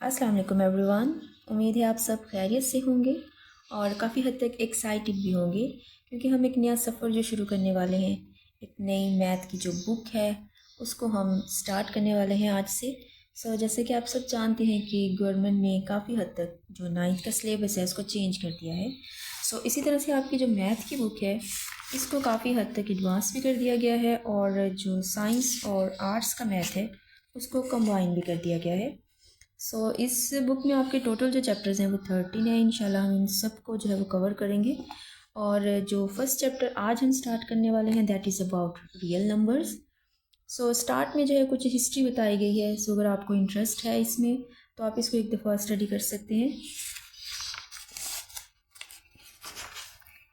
अस्सलाम वालेकुम एवरीवन। उम्मीद है आप सब खैरियत से होंगे और काफ़ी हद तक एक्साइटेड भी होंगे क्योंकि हम एक नया सफ़र जो शुरू करने वाले हैं। एक नई मैथ की जो बुक है उसको हम स्टार्ट करने वाले हैं आज से। जैसे कि आप सब जानते हैं कि गवर्नमेंट ने काफ़ी हद तक जो 9th का सिलेबस है उसको चेंज कर दिया है। इसी तरह से आपकी जो मैथ की बुक है इसको काफ़ी हद तक एडवांस भी कर दिया गया है और जो साइंस और आर्ट्स का मैथ है उसको कंबाइन भी कर दिया गया है। इस बुक में आपके टोटल जो चैप्टर्स हैं वो 13 है। इंशाल्लाह हम इन सब को जो है वो कवर करेंगे। और जो फर्स्ट चैप्टर आज हम स्टार्ट करने वाले हैं that is about real numbers. Start में जो है कुछ हिस्ट्री बताई गई है। अगर आपको इंटरेस्ट है इसमें तो आप इसको एक दफ़ा स्टडी कर सकते हैं।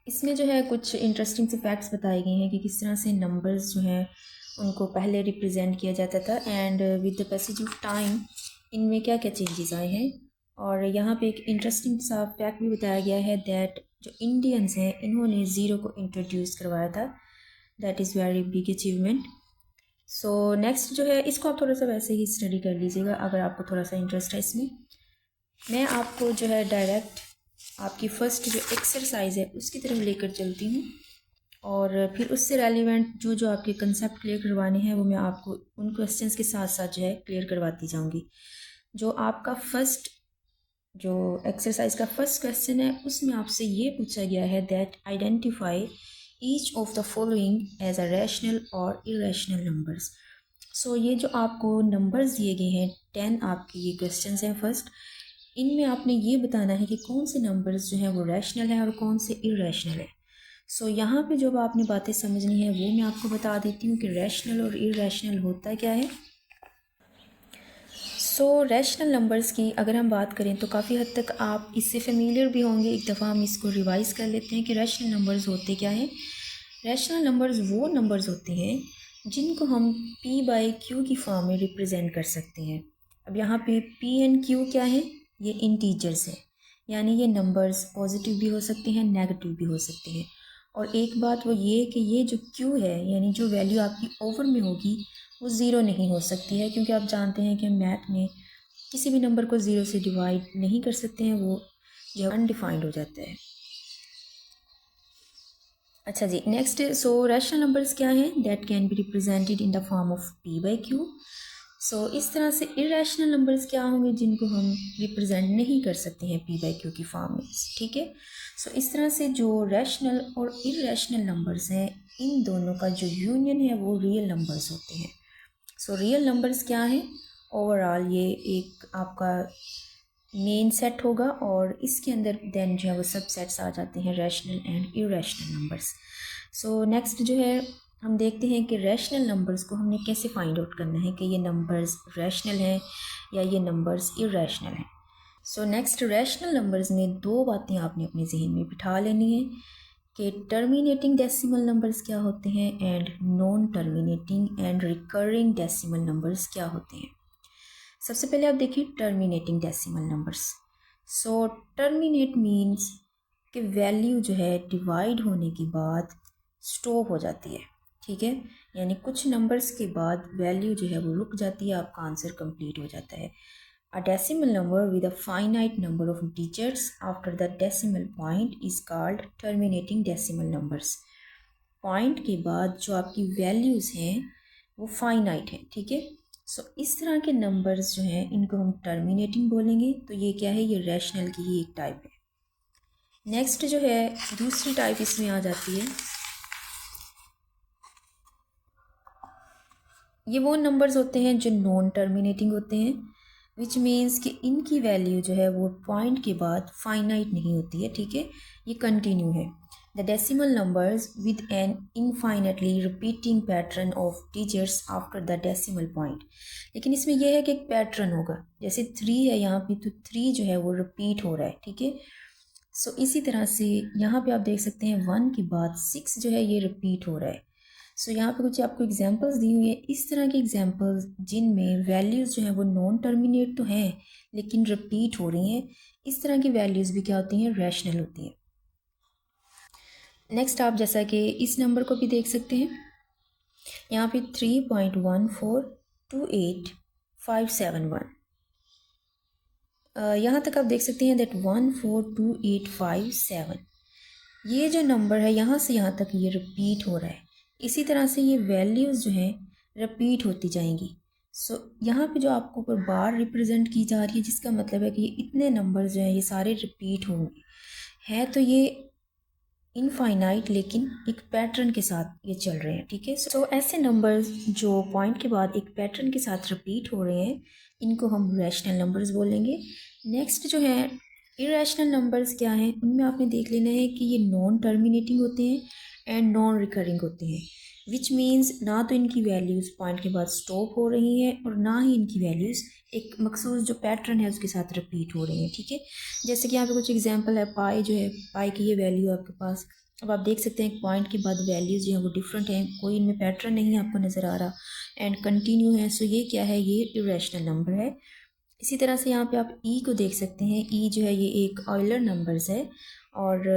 इसमें जो है कुछ इंटरेस्टिंग से फैक्ट्स बताए गए हैं कि किस तरह से नंबर्स जो हैं उनको पहले रिप्रेजेंट किया जाता था and with the passage of time इनमें क्या क्या चेंजेस आए हैं। और यहाँ पे एक इंटरेस्टिंग सा फैक्ट भी बताया गया है दैट जो इंडियंस हैं इन्होंने ज़ीरो को इंट्रोड्यूस करवाया था। That is very big achievement. Next जो है इसको आप थोड़ा सा वैसे ही स्टडी कर लीजिएगा अगर आपको थोड़ा सा इंटरेस्ट है इसमें। मैं आपको जो है डायरेक्ट आपकी फ़र्स्ट जो एक्सरसाइज है उसकी तरफ लेकर चलती हूँ और फिर उससे रेलिवेंट जो जो आपके कंसेप्ट क्लियर करवाने हैं वो मैं आपको उन क्वेश्चंस के साथ साथ जो है क्लियर करवाती जाऊँगी। जो आपका फर्स्ट जो एक्सरसाइज का फर्स्ट क्वेश्चन है उसमें आपसे ये पूछा गया है that identify each of the following as a rational और इरेशनल नंबर्स। ये जो आपको नंबर्स दिए गए हैं 10 आपके ये क्वेश्चंस हैं फर्स्ट। इनमें आपने ये बताना है कि कौन से नंबर्स जो हैं वो रैशनल है और कौन से इरेशनल है। यहाँ पे जो आपने बातें समझनी है वो मैं आपको बता देती हूँ कि रैशनल और इरेशनल होता क्या है। रैशनल नंबर्स की अगर हम बात करें तो काफ़ी हद तक आप इससे फेमिलियर भी होंगे। एक दफ़ा हम इसको रिवाइज़ कर लेते हैं कि रैशनल नंबर्स होते क्या हैं। रैशनल नंबर्स वो नंबर्स होते हैं जिनको हम p बाई क्यू की फॉर्म में रिप्रेजेंट कर सकते हैं। अब यहाँ पे p एंड q क्या है, ये इंटीजर्स हैं, यानी ये नंबर्स पॉजिटिव भी हो सकते हैं नेगेटिव भी हो सकते हैं। और एक बात वो ये कि ये जो q है यानी जो वैल्यू आपकी ओवर में होगी वो ज़ीरो नहीं हो सकती है, क्योंकि आप जानते हैं कि मैथ में किसी भी नंबर को ज़ीरो से डिवाइड नहीं कर सकते हैं, वो जो अनडिफाइंड हो जाता है। अच्छा जी, नेक्स्ट रैशनल नंबर्स क्या हैं, that can be represented in the form of p by Q. इस तरह से इरेशनल नंबर्स क्या होंगे जिनको हम रिप्रेजेंट नहीं कर सकते हैं p बाई क्यू की फॉर्म में, ठीक है। इस तरह से जो रैशनल और इरेशनल नंबर्स हैं इन दोनों का जो यूनियन है वो रियल नंबर्स होते हैं। रियल नंबर्स क्या हैं, ओवरऑल ये एक आपका मेन सेट होगा और इसके अंदर देन जो है वो सब सेट्स आ जाते हैं rational and irrational numbers. Next जो है हम देखते हैं कि रैशनल नंबर्स को हमने कैसे फाइंड आउट करना है कि ये नंबर्स रैशनल हैं या ये नंबर्स इरेशनल हैं। नेक्स्ट रैशनल नंबर्स में दो बातें आपने अपने जहन में बिठा लेनी है कि टर्मिनेटिंग डेसिमल नंबर्स क्या होते हैं and non terminating and recurring decimal numbers क्या होते हैं। सबसे पहले आप देखिए terminating decimal numbers. Terminate means कि वैल्यू जो है डिवाइड होने के बाद स्टॉप हो जाती है, ठीक है, यानी कुछ नंबर्स के बाद वैल्यू जो है वो रुक जाती है, आपका आंसर कंप्लीट हो जाता है। A decimal number with a finite number of digits after the decimal point is called terminating decimal numbers. Point के बाद जो आपकी वैल्यूज़ हैं वो फाइनाइट हैं, ठीक है। इस तरह के नंबर्स जो हैं इनको हम टर्मिनेटिंग बोलेंगे। तो ये क्या है, ये रैशनल की ही एक टाइप है। नेक्स्ट जो है दूसरी टाइप इसमें आ जाती है, ये वो नंबर्स होते हैं जो नॉन टर्मिनेटिंग होते हैं, विच मीन्स कि इनकी वैल्यू जो है वो पॉइंट के बाद फाइनाइट नहीं होती है, ठीक है, ये कंटिन्यू है। The decimal numbers with an infinitely repeating pattern of digits after the decimal point. लेकिन इसमें यह है कि एक पैटर्न होगा, जैसे 3 है यहाँ पे तो 3 जो है वो रिपीट हो रहा है, ठीक है। इसी तरह से यहाँ पे आप देख सकते हैं 1 के बाद 6 जो है ये रिपीट हो रहा है। यहाँ पे कुछ आपको एग्जांपल्स दी हुई है, इस तरह के एग्जांपल्स जिनमें वैल्यूज़ जो हैं वो नॉन टर्मिनेट तो हैं लेकिन रिपीट हो रही हैं, इस तरह की वैल्यूज़ भी क्या होती हैं, रैशनल होती हैं। नेक्स्ट आप जैसा कि इस नंबर को भी देख सकते हैं, यहाँ पे 3.1428571 यहाँ तक आप देख सकते हैं दैट 142857 ये जो नंबर है यहाँ से यहाँ तक ये रिपीट हो रहा है। इसी तरह से ये वैल्यूज़ जो हैं रिपीट होती जाएंगी। सो यहाँ पे जो आपको ऊपर बार रिप्रेजेंट की जा रही है, जिसका मतलब है कि ये इतने नंबर जो हैं ये सारे रिपीट होंगे। है तो ये इनफाइनाइट, लेकिन एक पैटर्न के साथ ये चल रहे हैं। ठीक है, सो ऐसे नंबर्स जो पॉइंट के बाद एक पैटर्न के साथ रिपीट हो रहे हैं, इनको हम रैशनल नंबर्स बोलेंगे। नेक्स्ट जो है इरेशनल नंबर्स क्या हैं, उनमें आपने देख लेना है कि ये नॉन टर्मिनेटिंग होते हैं एंड नॉन रिकरिंग होते हैं, विच मीन्स ना तो इनकी वैल्यूज़ पॉइंट के बाद स्टॉप हो रही हैं और ना ही इनकी वैल्यूज़ एक मखसूस जो पैटर्न है उसके साथ रिपीट हो रही हैं। ठीक है, जैसे कि यहाँ पे कुछ एग्जांपल है, पाई जो है, पाई की ये वैल्यू आपके पास, अब आप देख सकते हैं पॉइंट के बाद वैल्यूज़ जो हैं वो डिफरेंट हैं, कोई इनमें पैटर्न नहीं आपको नज़र आ रहा एंड कंटिन्यू है। सो ये क्या है, ये इरेशनल नंबर है। इसी तरह से यहाँ पे आप ई को देख सकते हैं। ई जो है ये एक ऑयलर नंबर्स है और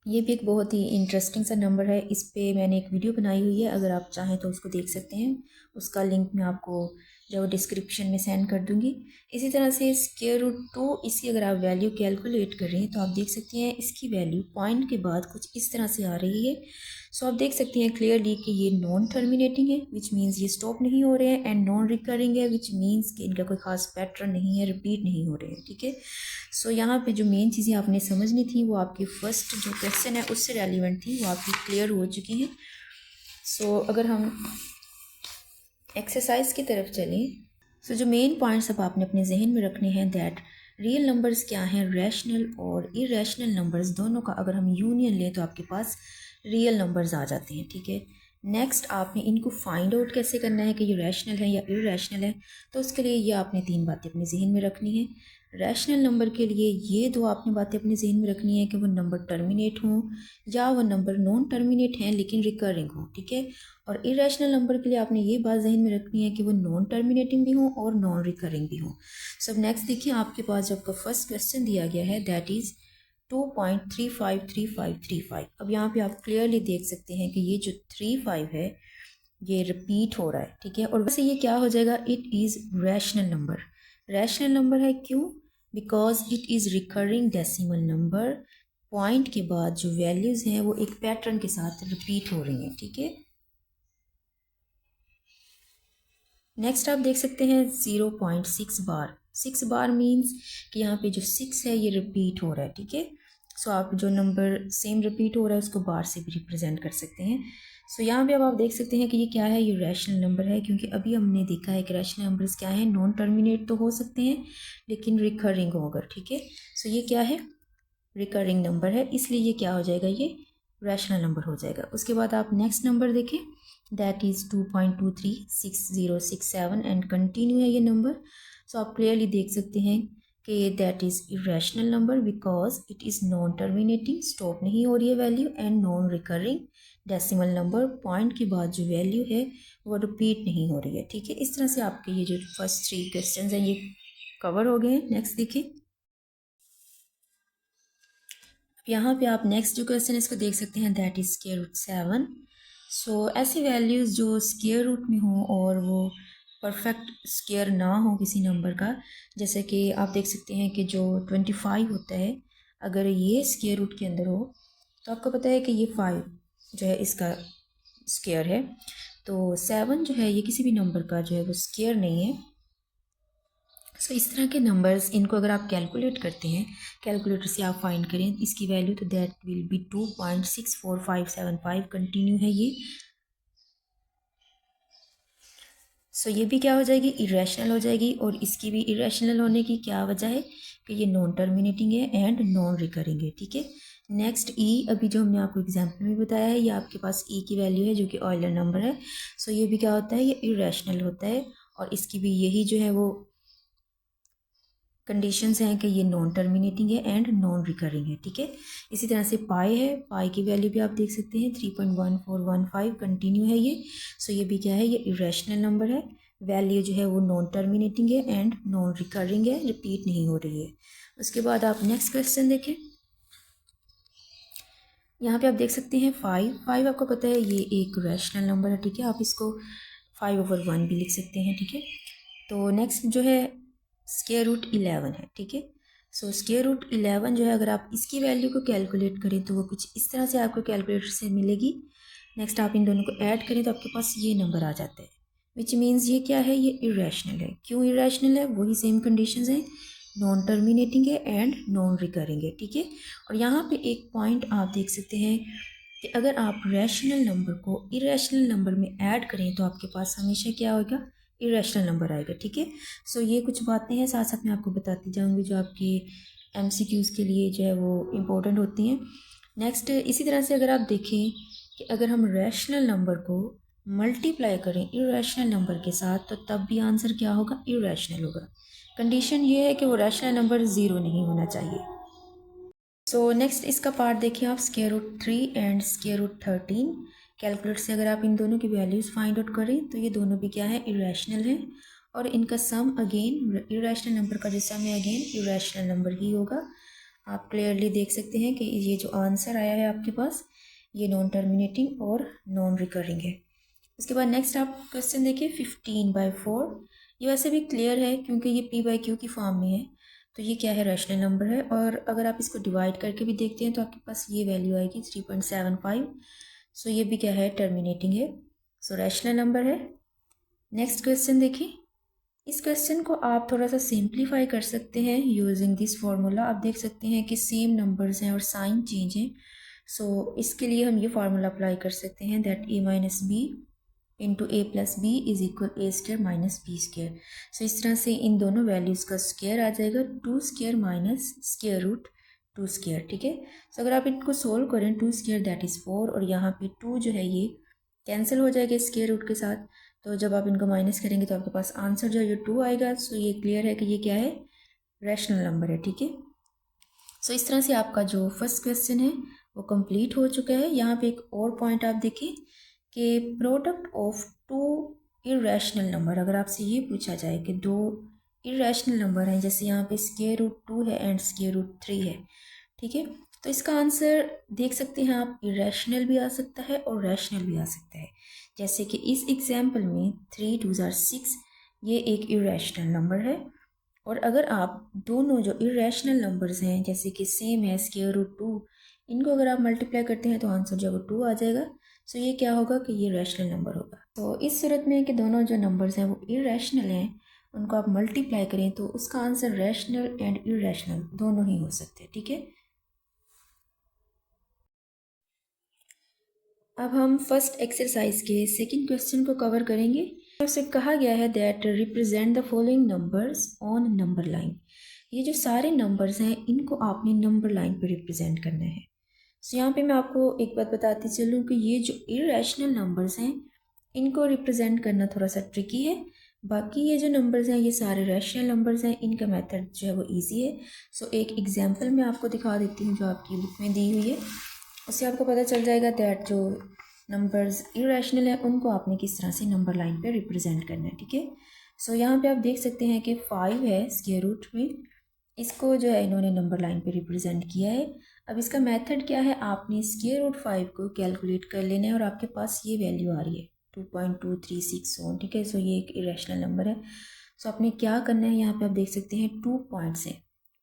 ये भी एक बहुत ही इंटरेस्टिंग सा नंबर है। इस पे मैंने एक वीडियो बनाई हुई है, अगर आप चाहें तो उसको देख सकते हैं। उसका लिंक मैं आपको जो डिस्क्रिप्शन में सेंड कर दूंगी। इसी तरह से स्क्वायर रूट 2, इसकी अगर आप वैल्यू कैलकुलेट कर रहे हैं तो आप देख सकते हैं इसकी वैल्यू पॉइंट के बाद कुछ इस तरह से आ रही है। सो आप देख सकते हैं क्लियरली कि ये नॉन टर्मिनेटिंग है, विच मीन्स ये स्टॉप नहीं हो रहे हैं, एंड नॉन रिकरिंग है, विच मीन्स कि इनका कोई खास पैटर्न नहीं है, रिपीट नहीं हो रहे हैं। ठीक है, सो यहाँ पे जो मेन चीज़ें आपने समझनी थी वो आपकी फर्स्ट जो क्वेश्चन है उससे रेलिवेंट थी, वो आपकी क्लियर हो चुकी हैं। सो अगर हम एक्सरसाइज की तरफ चलें, सो जो मेन पॉइंट्स अब आपने अपने जहन में रखने हैं दैट रियल नंबर्स क्या हैं, रैशनल और इरेशनल नंबर्स दोनों का अगर हम यूनियन लें तो आपके पास रियल नंबर्स आ जाते हैं। ठीक है, नेक्स्ट आपने इनको फाइंड आउट कैसे करना है कि ये रैशनल है या इरेशनल है, तो उसके लिए ये आपने 3 बातें अपने जहन में रखनी है। रैशनल नंबर के लिए ये 2 आपने बातें अपने जहन में रखनी है कि वो नंबर टर्मिनेट हों या वो नंबर नॉन टर्मिनेट हैं लेकिन रिकरिंग हो। ठीक है, और इरेशनल नंबर के लिए आपने ये बात जहन में रखनी है कि वो नॉन टर्मिनेटिंग भी हो और नॉन रिकरिंग भी हो। सब नेक्स्ट देखिए, आपके पास जो आपका फर्स्ट क्वेश्चन दिया गया है दैट इज़ 2.353535। अब यहाँ पे आप क्लियरली देख सकते हैं कि ये जो 35 है ये रिपीट हो रहा है। ठीक है, और वैसे ये क्या हो जाएगा, it is rational number. Rational number है क्यों, because it is recurring decimal number, point के बाद जो वैल्यूज़ हैं वो एक पैटर्न के साथ रिपीट हो रही हैं। ठीक है, नेक्स्ट आप देख सकते हैं 0.6 बार। 6 बार मीन्स कि यहाँ पे जो 6 है ये रिपीट हो रहा है। ठीक है, सो आप जो नंबर सेम रिपीट हो रहा है उसको बार से भी रिप्रेजेंट कर सकते हैं। सो यहाँ पे अब आप देख सकते हैं कि ये क्या है, ये रैशनल नंबर है, क्योंकि अभी हमने देखा है कि रैशनल नंबर्स क्या है, नॉन टर्मिनेट तो हो सकते हैं लेकिन रिकरिंग हो अगर। ठीक है, सो ये क्या है, रिकरिंग नंबर है, इसलिए ये क्या हो जाएगा, ये रैशनल नंबर हो जाएगा। उसके बाद आप नेक्स्ट नंबर देखें, दैट इज़ 2.236067 एंड कंटिन्यू है ये नंबर। सो आप क्लियरली देख सकते हैं कि that is irrational number because it is non terminating, stop नहीं हो रही है value, and non recurring decimal number, point के बाद जो वैल्यू है वो रिपीट नहीं हो रही है। ठीक है, इस तरह से आपके ये जो फर्स्ट 3 क्वेश्चन हैं ये कवर हो गए हैं। नेक्स्ट देखिए, यहाँ पे आप नेक्स्ट जो क्वेश्चन इसको देख सकते हैं दैट इज़ स्क्वायर रूट 7। सो ऐसी वैल्यूज़ जो स्क्वायर रूट में हो और वो परफेक्ट स्क्वायर ना हो किसी नंबर का, जैसे कि आप देख सकते हैं कि जो 25 होता है अगर ये स्क्वायर रूट के अंदर हो तो आपको पता है कि ये 5 जो है इसका स्क्वायर है, तो 7 जो है ये किसी भी नंबर का जो है वो स्क्वायर नहीं है। सो इस तरह के नंबर्स, इनको अगर आप कैलकुलेट करते हैं, कैलकुलेटर से आप फाइंड करें इसकी वैल्यू, तो दैट विल बी 2.64575 कंटिन्यू है ये। सो ये भी क्या हो जाएगी, इरेशनल हो जाएगी, और इसकी भी इरेशनल होने की क्या वजह है कि ये नॉन टर्मिनेटिंग है एंड नॉन रिकरिंग है। ठीक है, नेक्स्ट ई, अभी जो हमने आपको एग्जाम्पल में बताया है, ये आपके पास ई की वैल्यू है जो कि ऑयलर नंबर है। सो ये भी क्या होता है, ये इरेशनल होता है, और इसकी भी यही जो है वो कंडीशंस हैं कि ये नॉन टर्मिनेटिंग है एंड नॉन रिकरिंग है। ठीक है, इसी तरह से पाई है, पाई की वैल्यू भी आप देख सकते हैं 3.1415 कंटिन्यू है ये। सो ये भी क्या है, ये इरेशनल नंबर है, वैल्यू जो है वो नॉन टर्मिनेटिंग है एंड नॉन रिकरिंग है, रिपीट नहीं हो रही है। उसके बाद आप नेक्स्ट क्वेश्चन देखें, यहाँ पे आप देख सकते हैं 5 आपको पता है ये एक रैशनल नंबर है। ठीक है, आप इसको 5/1 भी लिख सकते हैं। ठीक है, तो नेक्स्ट जो है स्क्वायर रूट 11 है, ठीक है। सो स्क्वायर रूट 11 जो है अगर आप इसकी वैल्यू को कैलकुलेट करें तो वो कुछ इस तरह से आपको कैलकुलेटर से मिलेगी। नेक्स्ट आप इन दोनों को ऐड करें तो आपके पास ये नंबर आ जाता है, विच मीन्स ये क्या है, ये इरेशनल है। क्यों इरेशनल है, वही सेम कंडीशंस हैं, नॉन टर्मिनेटिंग है एंड नॉन रिकरिंग है, ठीक है। और यहाँ पे एक पॉइंट आप देख सकते हैं कि अगर आप रैशनल नंबर को इरेशनल नंबर में ऐड करें तो आपके पास हमेशा क्या होगा, इरेशनल नंबर आएगा, ठीक है। सो ये कुछ बातें हैं, साथ साथ मैं आपको बताती जाऊँगी जो आपके MCQs के लिए जो है वो इम्पोर्टेंट होती हैं। नेक्स्ट इसी तरह से अगर आप देखें कि अगर हम रैशनल नंबर को मल्टीप्लाई करें इरेशनल नंबर के साथ तो तब भी आंसर क्या होगा, इरेशनल होगा। कंडीशन ये है कि वो रैशनल नंबर ज़ीरो नहीं होना चाहिए। सो नेक्स्ट इसका पार्ट देखिए आप, square root 3 and square root 13। Calculator से अगर आप इन दोनों की वैल्यूज़ फाइंड आउट करें तो ये दोनों भी क्या है, इरेशनल है। और इनका सम अगेन इरेशनल नंबर का जो सम है अगेन इरेशनल नंबर ही होगा। आप क्लियरली देख सकते हैं कि ये जो आंसर आया है आपके पास ये नॉन टर्मिनेटिंग और नॉन रिकरिंग है। उसके बाद नेक्स्ट आप क्वेश्चन देखिए 15/4। ये वैसे भी क्लियर है क्योंकि ये P/Q की फॉर्म में है, तो ये क्या है, रैशनल नंबर है। और अगर आप इसको डिवाइड करके भी देखते हैं तो आपके पास ये वैल्यू आएगी 3.75। सो ये भी क्या है, टर्मिनेटिंग है, सो रैशनल नंबर है। नेक्स्ट क्वेश्चन देखिए, इस क्वेश्चन को आप थोड़ा सा सिंप्लीफाई कर सकते हैं यूजिंग दिस फार्मूला। आप देख सकते हैं कि सेम नंबर्स हैं और साइन चेंज है। सो इसके लिए हम ये फार्मूला अप्लाई कर सकते हैं, that a minus b into a plus b is equal a square minus b square. So इस तरह से इन दोनों वैल्यूज़ का स्क्वायर आ जाएगा, 2 square minus square root 2 square, ठीक है। सो अगर आप इनको सोल्व करें 2 स्क्वायर दैट इज़ 4 और यहाँ पे 2 जो है ये कैंसिल हो जाएगा स्क्वायर रूट के साथ, तो जब आप इनको माइनस करेंगे तो आपके पास आंसर जो है ये 2 आएगा। सो ये क्लियर है कि ये क्या है, रैशनल नंबर है, ठीक है। सो इस तरह से आपका जो फर्स्ट क्वेश्चन है वो कंप्लीट हो चुका है। यहाँ पे एक और पॉइंट आप देखें कि product of two irrational number, अगर आपसे ये पूछा जाए कि दो इरेशनल नंबर हैं, जैसे यहाँ पे स्क्वायर रूट 2 है एंड स्क्वायर रूट 3 है, ठीक है, तो इसका आंसर देख सकते हैं आप, इरेशनल भी आ सकता है और रैशनल भी आ सकता है। जैसे कि इस एग्जाम्पल में 3 2 6 ये एक इरेशनल नंबर है। और अगर आप दोनों जो इरेशनल नंबर्स हैं जैसे कि सेम है स्क्वायर रूट 2, इनको अगर आप मल्टीप्लाई करते हैं तो आंसर जो है वो 2 आ जाएगा। सो ये क्या होगा कि ये रैशनल नंबर होगा। तो इस सूरत में कि दोनों जो नंबर्स हैं वो इरेशनल हैं, उनको आप मल्टीप्लाई करें तो उसका आंसर रैशनल एंड इरेशनल दोनों ही हो सकते हैं, ठीक है। अब हम फर्स्ट एक्सरसाइज के सेकंड क्वेश्चन को कवर करेंगे। उससे कहा गया है that represent the following numbers on number line. ये जो सारे नंबर्स हैं इनको आपने नंबर लाइन पर रिप्रेजेंट करना है। सो यहाँ पे मैं आपको एक बात बताती चलूँ कि ये जो इरेशनल नंबर्स हैं इनको रिप्रेजेंट करना थोड़ा सा ट्रिकी है। बाकी ये जो नंबर्स हैं ये सारे रैशनल नंबर्स हैं, इनका मेथड जो है वो इजी है। सो एक एग्जांपल मैं आपको दिखा देती हूँ जो आपकी बुक में दी हुई है, उससे आपको पता चल जाएगा दैट जो नंबर्स इरेशनल है उनको आपने किस तरह से नंबर लाइन पे रिप्रेजेंट करना है, ठीक है। सो यहाँ पे आप देख सकते हैं कि 5 है स्क्वायर रूट में, इसको जो है इन्होंने नंबर लाइन पे रिप्रेजेंट किया है। अब इसका मेथड क्या है, आपने स्क्वायर रूट 5 को कैलकुलेट कर लेना है और आपके पास ये वैल्यू आ रही है 2.236, ठीक है। सो ये एक इरेशनल नंबर है। सो आपने क्या करना है, यहाँ पे आप देख सकते हैं 2 पॉइंट्स हैं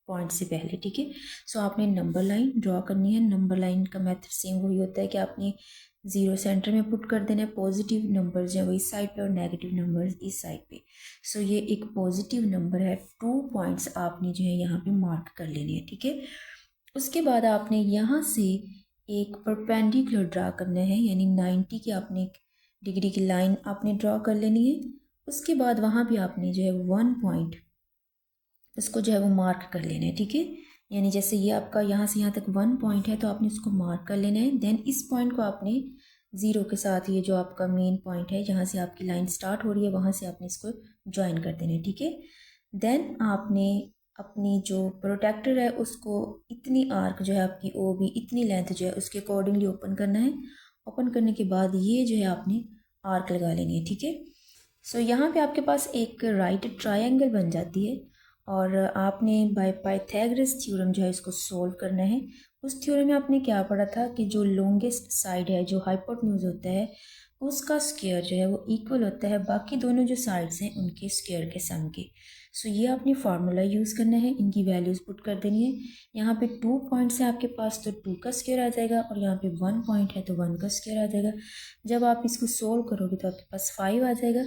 पॉइंट से पहले, ठीक है। सो आपने नंबर लाइन ड्रॉ करनी है। नंबर लाइन का मेथड सेम वही होता है कि आपने ज़ीरो सेंटर में पुट कर देना है, पॉजिटिव नंबर्स जो है वो इस साइड पे और नेगेटिव नंबर्स इस साइड पे। सो ये एक पॉजिटिव नंबर है, 2 पॉइंट्स आपने जो है यहाँ पे मार्क कर लेने हैं, ठीक है। उसके बाद आपने यहाँ से एक परपेंडिकुलर ड्रा करना है, यानी 90 की आपने एक डिग्री की लाइन आपने ड्रॉ कर लेनी है। उसके बाद वहाँ भी आपने जो है 1 पॉइंट उसको जो है वो मार्क कर लेना है, ठीक है। यानी जैसे ये आपका यहाँ से यहाँ तक 1 पॉइंट है तो आपने उसको मार्क कर लेना है। देन इस पॉइंट को आपने ज़ीरो के साथ, ये जो आपका मेन पॉइंट है जहाँ से आपकी लाइन स्टार्ट हो रही है वहाँ से आपने इसको ज्वाइन कर देना है, ठीक है। देन आपने अपनी जो प्रोटेक्टर है उसको इतनी आर्क जो है आपकी ओ बी इतनी लेंथ जो है उसके अकॉर्डिंगली ओपन करना है। ओपन करने के बाद ये जो है आपने आर्क लगा लेनी है, ठीक है। सो यहाँ पे आपके पास एक राइट ट्रायंगल बन जाती है और आपने बाय पाइथागोरस थ्योरम जो है इसको सोल्व करना है। उस थ्योरम में आपने क्या पढ़ा था कि जो लॉन्गेस्ट साइड है, जो हाइपोटेन्यूज होता है, उसका स्क्वायर जो है वो इक्वल होता है बाकी दोनों जो साइड्स हैं उनके स्क्वायर के सम के। सो ये आपने फार्मूला यूज़ करना है, इनकी वैल्यूज़ पुट कर देनी है। यहाँ पे 2 पॉइंट्स है आपके पास तो 2 का स्क्वायर आ जाएगा, और यहाँ पे 1 पॉइंट है तो 1 का स्क्वायर आ जाएगा। जब आप इसको सोल्व करोगे तो आपके पास 5 आ जाएगा।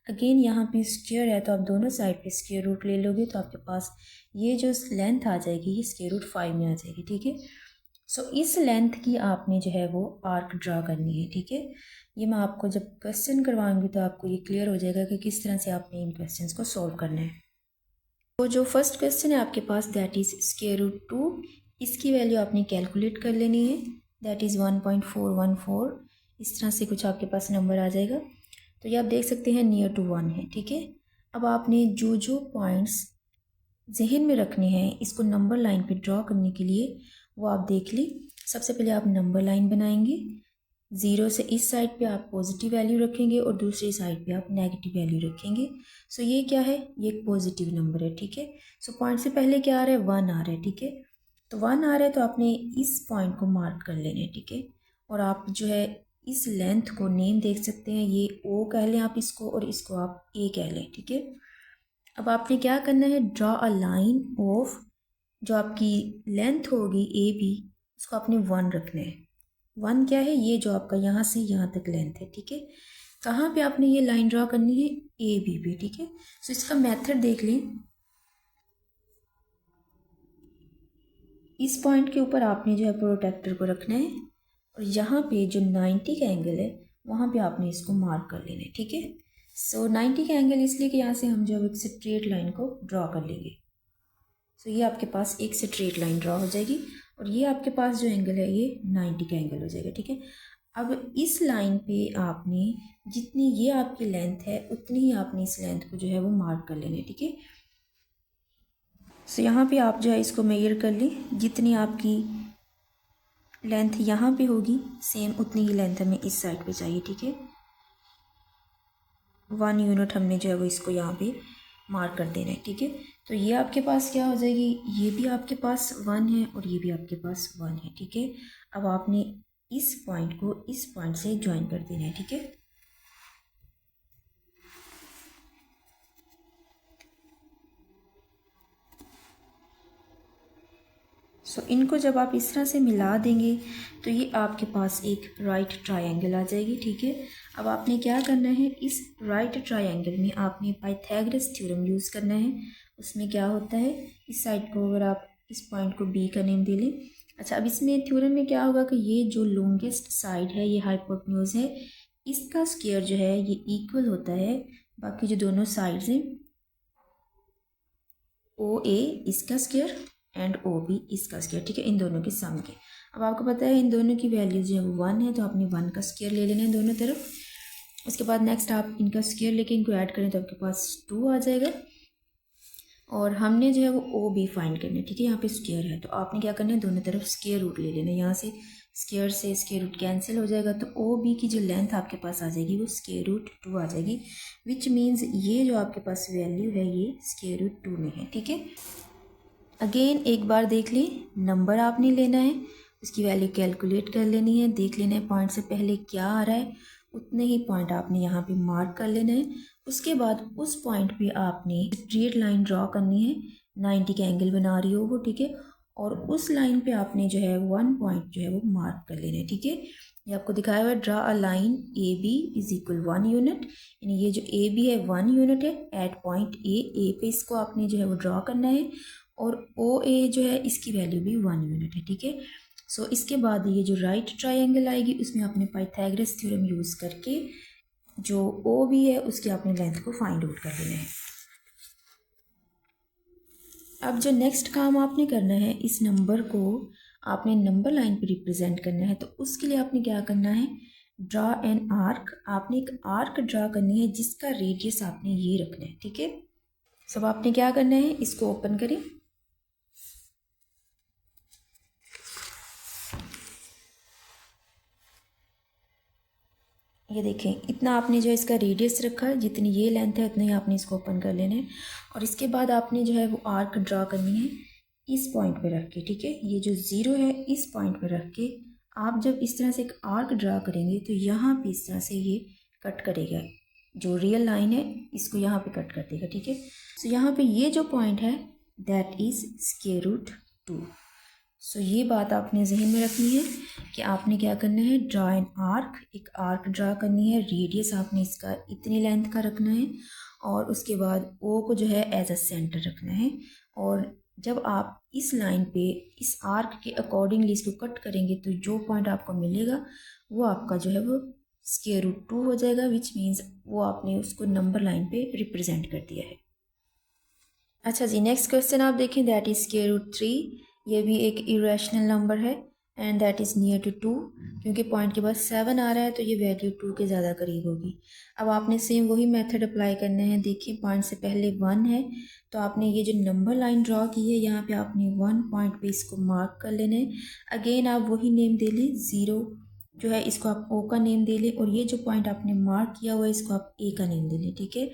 अगेन यहाँ पे स्क्वायर है तो आप दोनों साइड पे स्क्वायर रूट ले लोगे तो आपके पास ये जो लेंथ आ जाएगी ये स्क्वायर रूट 5 में आ जाएगी, ठीक है। सो इस लेंथ की आपने जो है वो आर्क ड्रा करनी है, ठीक है। ये मैं आपको जब क्वेश्चन करवाऊंगी तो आपको ये क्लियर हो जाएगा कि किस तरह से आपने इन क्वेश्चंस को सॉल्व करना है। तो जो फर्स्ट क्वेश्चन है आपके पास दैट इज़ स्क्वायर रूट 2, इसकी वैल्यू आपने कैलकुलेट कर लेनी है, दैट इज़ 1.414। इस तरह से कुछ आपके पास नंबर आ जाएगा। तो ये आप देख सकते हैं नियर टू 1 है, ठीक है। अब आपने जो जो पॉइंट्स जहन में रखने हैं इसको नंबर लाइन पे ड्रॉ करने के लिए वो आप देख ली। सबसे पहले आप नंबर लाइन बनाएंगे, 0 से इस साइड पे आप पॉजिटिव वैल्यू रखेंगे और दूसरी साइड पे आप नेगेटिव वैल्यू रखेंगे। सो ये क्या है, ये एक पॉजिटिव नंबर है, ठीक है। सो पॉइंट से पहले क्या आ रहा है, 1 आ रहा है, ठीक है। तो 1 आ रहा है तो आपने इस पॉइंट को मार्क कर लेना है, ठीक है। और आप जो है इस लेंथ को नेम देख सकते हैं, ये O कह लें आप इसको और इसको आप A कह लें, ठीक है। अब आपने क्या करना है, ड्रॉ अ लाइन ऑफ जो आपकी लेंथ होगी AB, उसको आपने 1 रखना है। 1 क्या है, ये जो आपका यहाँ से यहाँ तक लेंथ है, ठीक है। कहाँ पे आपने ये लाइन ड्रॉ करनी है, AB पे, ठीक है। सो इसका मेथड देख लें। इस पॉइंट के ऊपर आपने जो है प्रोट्रैक्टर को रखना है और यहाँ पे जो 90 का एंगल है वहाँ पे आपने इसको मार्क कर लेना है, ठीक है। सो 90 का एंगल इसलिए कि यहाँ से हम जो एक स्ट्रेट लाइन को ड्रॉ कर लेंगे। सो ये आपके पास एक स्ट्रेट लाइन ड्रॉ हो जाएगी और ये आपके पास जो एंगल है ये 90 का एंगल हो जाएगा, ठीक है। अब इस लाइन पे आपने जितनी ये आपकी लेंथ है उतनी ही आपने इस लेंथ को जो है वो मार्क कर लेना है, ठीक है। सो यहाँ पे आप जो है इसको मेजर कर लें, जितनी आपकी लेंथ यहाँ पे होगी सेम उतनी ही लेंथ हमें इस साइड पे चाहिए, ठीक है। 1 यूनिट हमने जो है वो इसको यहाँ पे मार्क कर देना है, ठीक है। तो ये आपके पास क्या हो जाएगी, ये भी आपके पास 1 है और ये भी आपके पास 1 है, ठीक है। अब आपने इस पॉइंट को इस पॉइंट से ज्वाइन कर देना है, ठीक है। सो इनको जब आप इस तरह से मिला देंगे तो ये आपके पास एक राइट ट्रायंगल आ जाएगी, ठीक है। अब आपने क्या करना है, इस राइट ट्रायंगल में आपने पाइथागोरस थ्योरम यूज़ करना है। उसमें क्या होता है, इस साइड को अगर आप इस पॉइंट को B का नेम दे लें। अच्छा, अब इसमें थ्योरम में क्या होगा कि ये जो लॉन्गेस्ट साइड है ये हाइपोटेन्यूज है, इसका स्क्वायर जो है ये इक्वल होता है बाकी जो दोनों साइड्स हैं, OA इसका स्क्वायर एंड OB इसका स्क्वायर, ठीक है, इन दोनों के सम के। अब आपको पता है इन दोनों की वैल्यू जो है वो 1 है तो आपने 1 का स्क्वायर ले लेना है दोनों तरफ। उसके बाद नेक्स्ट आप इनका स्क्वायर लेके इनको ऐड करें तो आपके पास 2 आ जाएगा और हमने जो है वो OB फाइंड करना है, ठीक है। यहाँ पे स्क्वायर है तो आपने क्या करना है, दोनों तरफ स्क्वायर रूट ले लेना है। यहाँ से स्क्वायर रूट कैंसिल हो जाएगा तो OB की जो लेंथ आपके पास आ जाएगी वो स्क्वायर रूट 2 आ जाएगी, विच मीन्स ये जो आपके पास वैल्यू है ये स्क्वायर रूट 2 में है, ठीक है। अगेन एक बार देख लें, नंबर आपने लेना है, उसकी वैल्यू कैलकुलेट कर लेनी है, देख लेना है पॉइंट से पहले क्या आ रहा है, उतने ही पॉइंट आपने यहाँ पे मार्क कर लेना है। उसके बाद उस पॉइंट पे आपने स्ट्रेट लाइन ड्रॉ करनी है, 90 का एंगल बना रही हो वो, ठीक है। और उस लाइन पे आपने जो है 1 पॉइंट जो है वो मार्क कर लेना है, ठीक है। ये आपको दिखाया हुआ है, draw a line AB is equal 1 unit, यानी ये जो AB है 1 यूनिट है एट पॉइंट A पे इसको आपने जो है वो ड्रॉ करना है और OA जो है इसकी वैल्यू भी 1 यूनिट है, ठीक है। सो इसके बाद ये जो राइट ट्रायंगल आएगी उसमें आपने पाइथागोरस थ्योरम यूज़ करके जो OB है उसकी आपने लेंथ को फाइंड आउट कर लेना है। अब जो नेक्स्ट काम आपने करना है, इस नंबर को आपने नंबर लाइन पे रिप्रेजेंट करना है, तो उसके लिए आपने क्या करना है, ड्रा एन आर्क, आपने एक आर्क ड्रा करनी है जिसका रेडियस आपने ये रखना है, ठीक है। सब आपने क्या करना है, इसको ओपन करें, ये देखें इतना आपने जो इसका रेडियस रखा है, जितनी ये लेंथ है उतना ही आपने इसको ओपन कर लेना है। और इसके बाद आपने जो है वो आर्क ड्रा करनी है इस पॉइंट पे रख के, ठीक है। ये जो 0 है इस पॉइंट पे रख के आप जब इस तरह से एक आर्क ड्रा करेंगे तो यहाँ पे इस तरह से ये कट करेगा, जो रियल लाइन है इसको यहाँ पे कट कर देगा, ठीक है। सो यहाँ पे ये जो पॉइंट है दैट इज़ स्क्वायर रूट 2। सो ये बात आपने जहन में रखनी है कि आपने क्या करना है, ड्रा एन आर्क, एक आर्क ड्रा करनी है, रेडियस आपने इसका इतनी लेंथ का रखना है और उसके बाद ओ को जो है एज अ सेंटर रखना है। और जब आप इस लाइन पे इस आर्क के अकॉर्डिंगली इसको कट करेंगे तो जो पॉइंट आपको मिलेगा वो आपका जो है वो स्क्वायर रूट 2 हो जाएगा, विच मीन्स वो आपने उसको नंबर लाइन पे रिप्रेजेंट कर दिया है। अच्छा जी, नेक्स्ट क्वेश्चन आप देखें, दैट इज़ स्क्वायर रूट 3। ये भी एक इरेशनल नंबर है and that is near to 2, क्योंकि पॉइंट के बाद 7 आ रहा है तो ये वैल्यू 2 के ज़्यादा करीब होगी। अब आपने सेम वही मेथड अप्लाई करना है। देखिए पॉइंट से पहले 1 है तो आपने ये जो नंबर लाइन ड्रॉ की है यहाँ पे आपने 1 पॉइंट पे इसको मार्क कर लेना है। अगेन आप वही नेम दे लें, 0 जो है इसको आप ओ का नेम दे लें और ये जो पॉइंट आपने मार्क किया हुआ है इसको आप ए का नेम दे लें, ठीक है।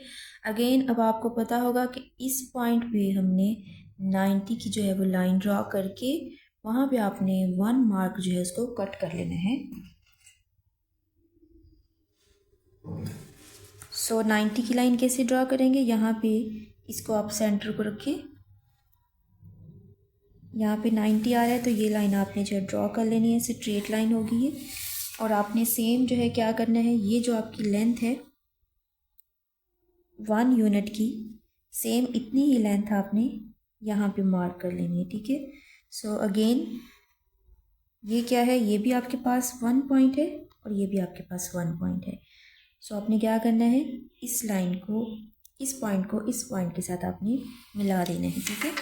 अगेन अब आपको पता होगा कि इस पॉइंट पे हमने 90 की जो है वो लाइन ड्रॉ करके वहाँ पे आपने 1 मार्क जो है उसको कट कर लेना है। सो 90 की लाइन कैसे ड्रॉ करेंगे, यहाँ पे इसको आप सेंटर को रखें, यहाँ पे 90 आ रहा है तो ये लाइन आपने जो है ड्रॉ कर लेनी है, स्ट्रेट लाइन होगी ये। और आपने सेम जो है क्या करना है, ये जो आपकी लेंथ है 1 यूनिट की, सेम इतनी ही लेंथ आपने यहाँ पे मार्क कर लेनी है, ठीक है। सो अगेन ये क्या है, ये भी आपके पास 1 पॉइंट है और ये भी आपके पास 1 पॉइंट है। सो आपने क्या करना है, इस लाइन को इस पॉइंट को इस पॉइंट के साथ आपने मिला देना है, ठीक है।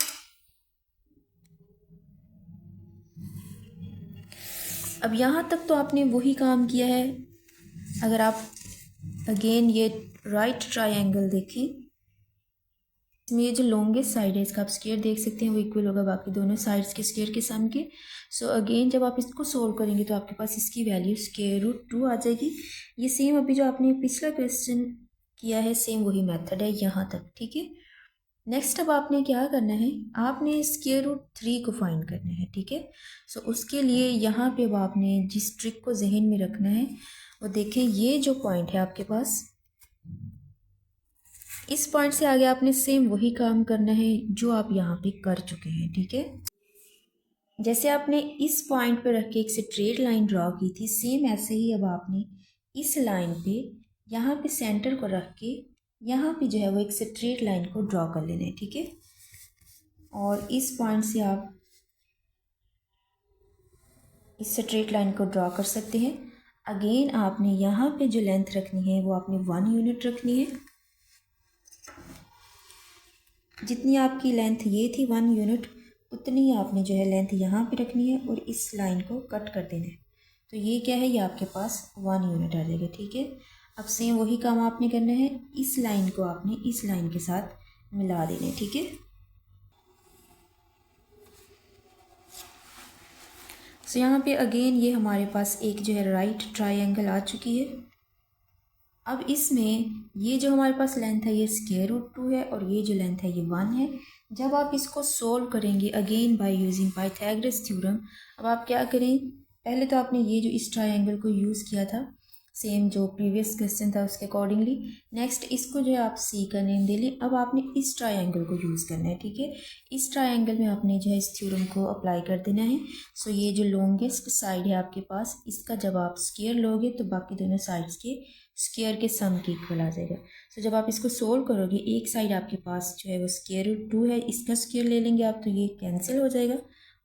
अब यहाँ तक तो आपने वही काम किया है। अगर आप अगेन ये राइट ट्रायंगल देखें, इसमें ये जो लॉन्गेस्ट साइड है इसका आप स्क्वायर देख सकते हैं वो इक्वल होगा बाकी दोनों साइड्स के स्क्वायर के सम के। सो अगेन जब आप इसको सोल्व करेंगे तो आपके पास इसकी वैल्यू स्क्वायर रूट 2 आ जाएगी। ये सेम अभी जो आपने पिछला क्वेश्चन किया है सेम वही मेथड है यहाँ तक, ठीक है। नेक्स्ट अब आपने क्या करना है, आपने स्क्वायर रूट 3 को फाइंड करना है, ठीक है। सो उसके लिए यहाँ पे अब आपने जिस ट्रिक को जहन में रखना है वो देखें, ये जो पॉइंट है आपके पास, इस पॉइंट से आगे आपने सेम वही काम करना है जो आप यहाँ पे कर चुके हैं, ठीक है। जैसे आपने इस पॉइंट पे रख के एक स्ट्रेट लाइन ड्रॉ की थी, सेम ऐसे ही अब आपने इस लाइन पे यहाँ पे सेंटर को रख के यहाँ पे जो है वो एक स्ट्रेट लाइन को ड्रॉ कर लेना है, ठीक है। और इस पॉइंट से आप इस स्ट्रेट लाइन को ड्रॉ कर सकते हैं। अगेन आपने यहाँ पे जो लेंथ रखनी है वो आपने 1 यूनिट रखनी है। जितनी आपकी लेंथ ये थी 1 यूनिट, उतनी ही आपने जो है लेंथ यहाँ पे रखनी है और इस लाइन को कट कर देना है। तो ये क्या है, ये आपके पास 1 यूनिट आ जाएगा, ठीक है। अब सेम वही काम आपने करना है, इस लाइन को आपने इस लाइन के साथ मिला देना है, ठीक है। सो यहाँ पे अगेन ये हमारे पास एक जो है राइट ट्रायंगल आ चुकी है। अब इसमें ये जो हमारे पास लेंथ है ये स्क्वायर रूट 2 है और ये जो लेंथ है ये 1 है। जब आप इसको सोल्व करेंगे again by using Pythagoras theorem, अब आप क्या करें, पहले तो आपने ये जो इस ट्रायंगल को यूज़ किया था सेम जो प्रीवियस क्वेश्चन था उसके अकॉर्डिंगली, नेक्स्ट इसको जो है आप सी का नेम दे लें। अब आपने इस ट्रायंगल को यूज़ करना है, ठीक है। इस ट्रायंगल में आपने जो है इस थ्योरम को अप्लाई कर देना है। सो ये जो लॉन्गेस्ट साइड है आपके पास, इसका जब आप स्क्वायर लोगे तो बाकी दोनों साइड्स के स्क्वायर के सम के इक्वल आ जाएगा। सो जब आप इसको सोल्व करोगे, एक साइड आपके पास जो है वो स्क्वायर रूट 2 है, इसका स्क्वायर ले लेंगे आप तो ये कैंसिल हो जाएगा